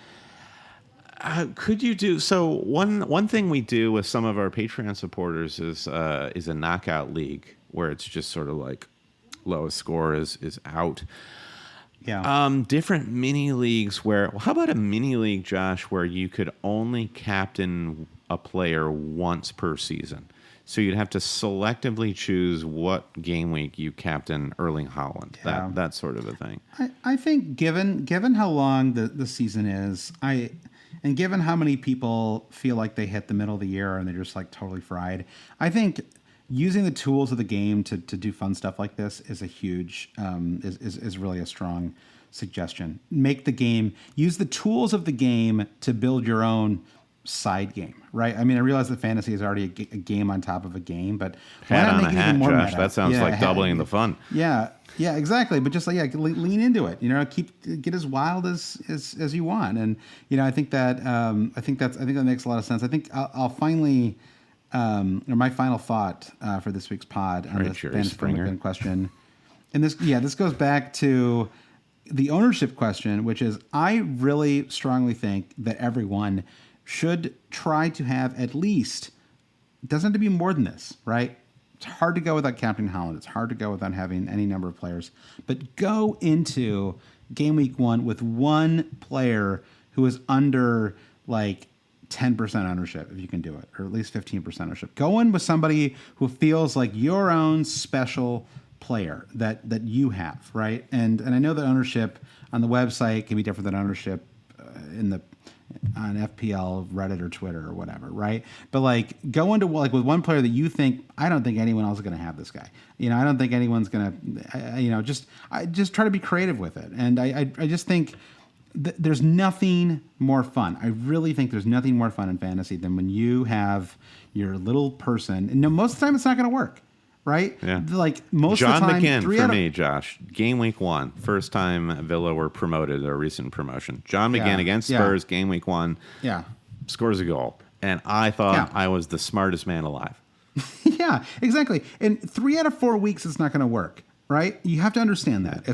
[SPEAKER 2] Could you do so? One thing we do with some of our Patreon supporters is a knockout league where it's just sort of like lowest score is out.
[SPEAKER 1] Yeah.
[SPEAKER 2] Different mini leagues where. Well, how about a mini league, Josh, where you could only captain a player once per season? So you'd have to selectively choose what game week you captain Erling Haaland.
[SPEAKER 1] Yeah.
[SPEAKER 2] That sort of a thing.
[SPEAKER 1] I think given how long the season is, and given how many people feel like they hit the middle of the year and they're just totally fried, I think using the tools of the game to do fun stuff like this is a huge is really a strong suggestion. Make the game, use the tools of the game to build your own side game, right? I mean, I realize that fantasy is already a game on top of a game, but why not make it even more meta?
[SPEAKER 2] That sounds like doubling the fun.
[SPEAKER 1] Yeah, exactly. But just lean into it. Get as wild as you want, and I think that makes a lot of sense. I think I'll finally, or my final thought for this week's pod on this Ben Springer question, and this goes back to the ownership question, which is I really strongly think that everyone should try to have at least, it doesn't have to be more than this, right? It's hard to go without captaining Haaland. It's hard to go without having any number of players. But go into game week 1 with one player who is under 10% ownership, if you can do it, or at least 15% ownership. Go in with somebody who feels like your own special player that you have, right? And I know that ownership on the website can be different than ownership on FPL, Reddit, or Twitter, or whatever, right? But like, go into like with one player that you think, I don't think anyone else is going to have this guy. I don't think anyone's going to. Just try to be creative with it. And I just think there's nothing more fun. I really think there's nothing more fun in fantasy than when you have your little person. And most of the time, it's not going to work. Right?
[SPEAKER 2] Yeah.
[SPEAKER 1] Like most
[SPEAKER 2] John
[SPEAKER 1] of the time.
[SPEAKER 2] McGinn for me, Josh. Game week 1. First time Villa were promoted, their recent promotion. John McGinn against Spurs, game week 1.
[SPEAKER 1] Yeah.
[SPEAKER 2] Scores a goal. And I thought I was the smartest man alive.
[SPEAKER 1] Yeah, exactly. And 3 out of 4 weeks, it's not going to work. Right? You have to understand that.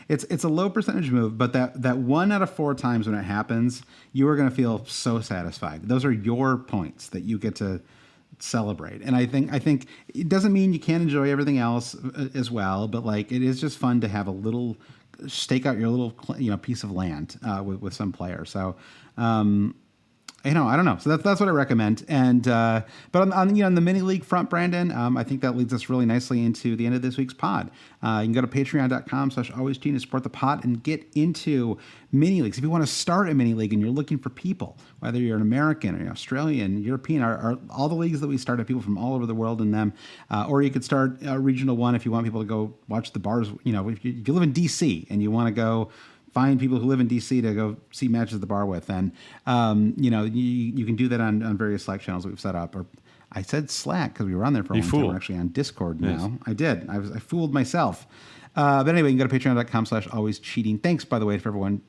[SPEAKER 1] It's a low percentage move, but that 1 out of 4 times when it happens, you are going to feel so satisfied. Those are your points that you get to celebrate. And I think it doesn't mean you can't enjoy everything else as well, but like it is just fun to have a little stake out your little piece of land with some player. So I don't know. So that's what I recommend. And but on the mini league front, Brandon, I think that leads us really nicely into the end of this week's pod. You can go to patreon.com/alwayscheating to support the pod and get into mini leagues. If you want to start a mini league and you're looking for people, whether you're an American or Australian, European, are all the leagues that we start have people from all over the world in them. Or you could start a regional one if you want people to go watch the bars. If you live in DC and you want to go find people who live in DC to go see matches at the bar with, and you can do that on various Slack channels that we've set up. Or I said Slack because we were on there for a long time. We're actually on Discord now. Yes. I did. I fooled myself. But anyway, you can go to patreon.com/alwayscheating. Thanks, by the way, for everyone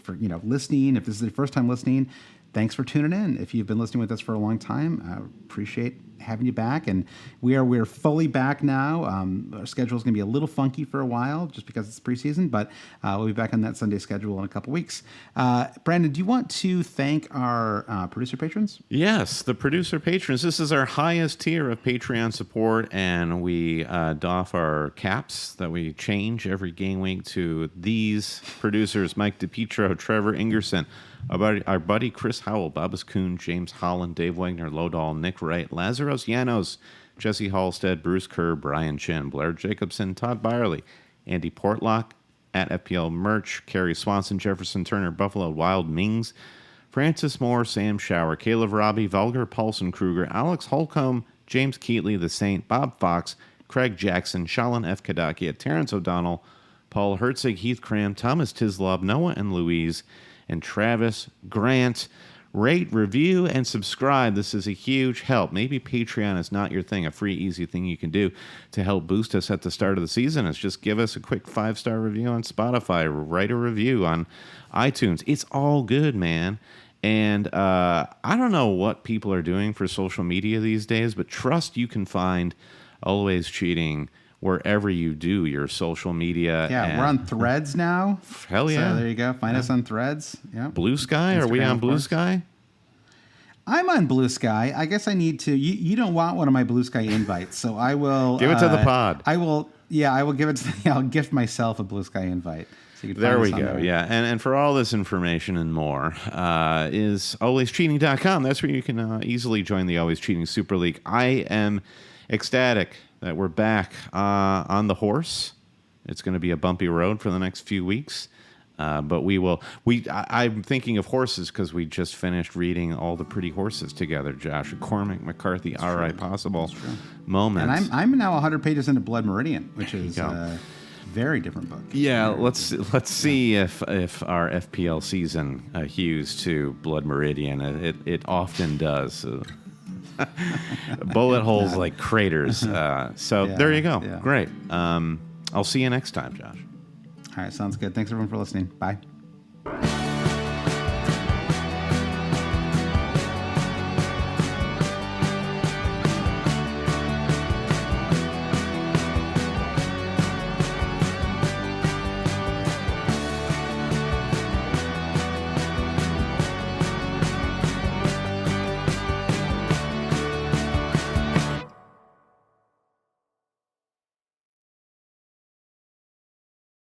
[SPEAKER 1] for listening. If this is your first time listening, thanks for tuning in. If you've been listening with us for a long time, I appreciate having you back. And we're fully back now. Our schedule is going to be a little funky for a while just because it's preseason, but we'll be back on that Sunday schedule in a couple weeks. Brandon, do you want to thank our producer patrons?
[SPEAKER 2] Yes, the producer patrons. This is our highest tier of Patreon support, and we doff our caps that we change every game week to these producers: Mike DePietro, Trevor Ingerson, our buddy Chris Howell, Babas Kuhn, James Holland, Dave Wagner, Lodal, Nick Wright, Lazaros Llanos, Jesse Halstead, Bruce Kerr, Brian Chin, Blair Jacobson, Todd Byerly, Andy Portlock, at FPL Merch, Kerry Swanson, Jefferson Turner, Buffalo Wild Mings, Francis Moore, Sam Shower, Caleb Robbie, Vulgar, Paulson Kruger, Alex Holcomb, James Keatley, The Saint, Bob Fox, Craig Jackson, Shalin F. Kadakia, Terrence O'Donnell, Paul Herzig, Heath Cram, Thomas Tislov, Noah and Louise, and Travis Grant. Rate, review, and subscribe. This is a huge help. Maybe Patreon is not your thing. A free, easy thing you can do to help boost us at the start of the season is just give us a quick 5-star review on Spotify. Write a review on iTunes. It's all good, man. And I don't know what people are doing for social media these days, but trust you can find Always Cheating wherever you do your social media.
[SPEAKER 1] Yeah, we're on Threads now.
[SPEAKER 2] Hell yeah.
[SPEAKER 1] So there you go. Find us on Threads. Yeah.
[SPEAKER 2] Blue Sky? Instagram, are we on Blue Sky?
[SPEAKER 1] I'm on Blue Sky. I guess I need to. You don't want one of my Blue Sky invites, so I will
[SPEAKER 2] give it to the pod.
[SPEAKER 1] I will give it to. I'll gift myself a Blue Sky invite. So you can
[SPEAKER 2] there we go. There. Yeah, and for all this information and more is alwayscheating.com. That's where you can easily join the Always Cheating Super League. I am ecstatic that we're back on the horse. It's going to be a bumpy road for the next few weeks. But I'm thinking of horses because we just finished reading All the Pretty Horses together, Josh. Cormac McCarthy, R.I. Possible Moments.
[SPEAKER 1] And I'm now 100 pages into Blood Meridian, which is a very different book.
[SPEAKER 2] Yeah, let's see if our FPL season hews to Blood Meridian. It often does. Bullet holes like craters. There you go. Yeah. Great. I'll see you next time, Josh.
[SPEAKER 1] All right, sounds good. Thanks, everyone, for listening. Bye.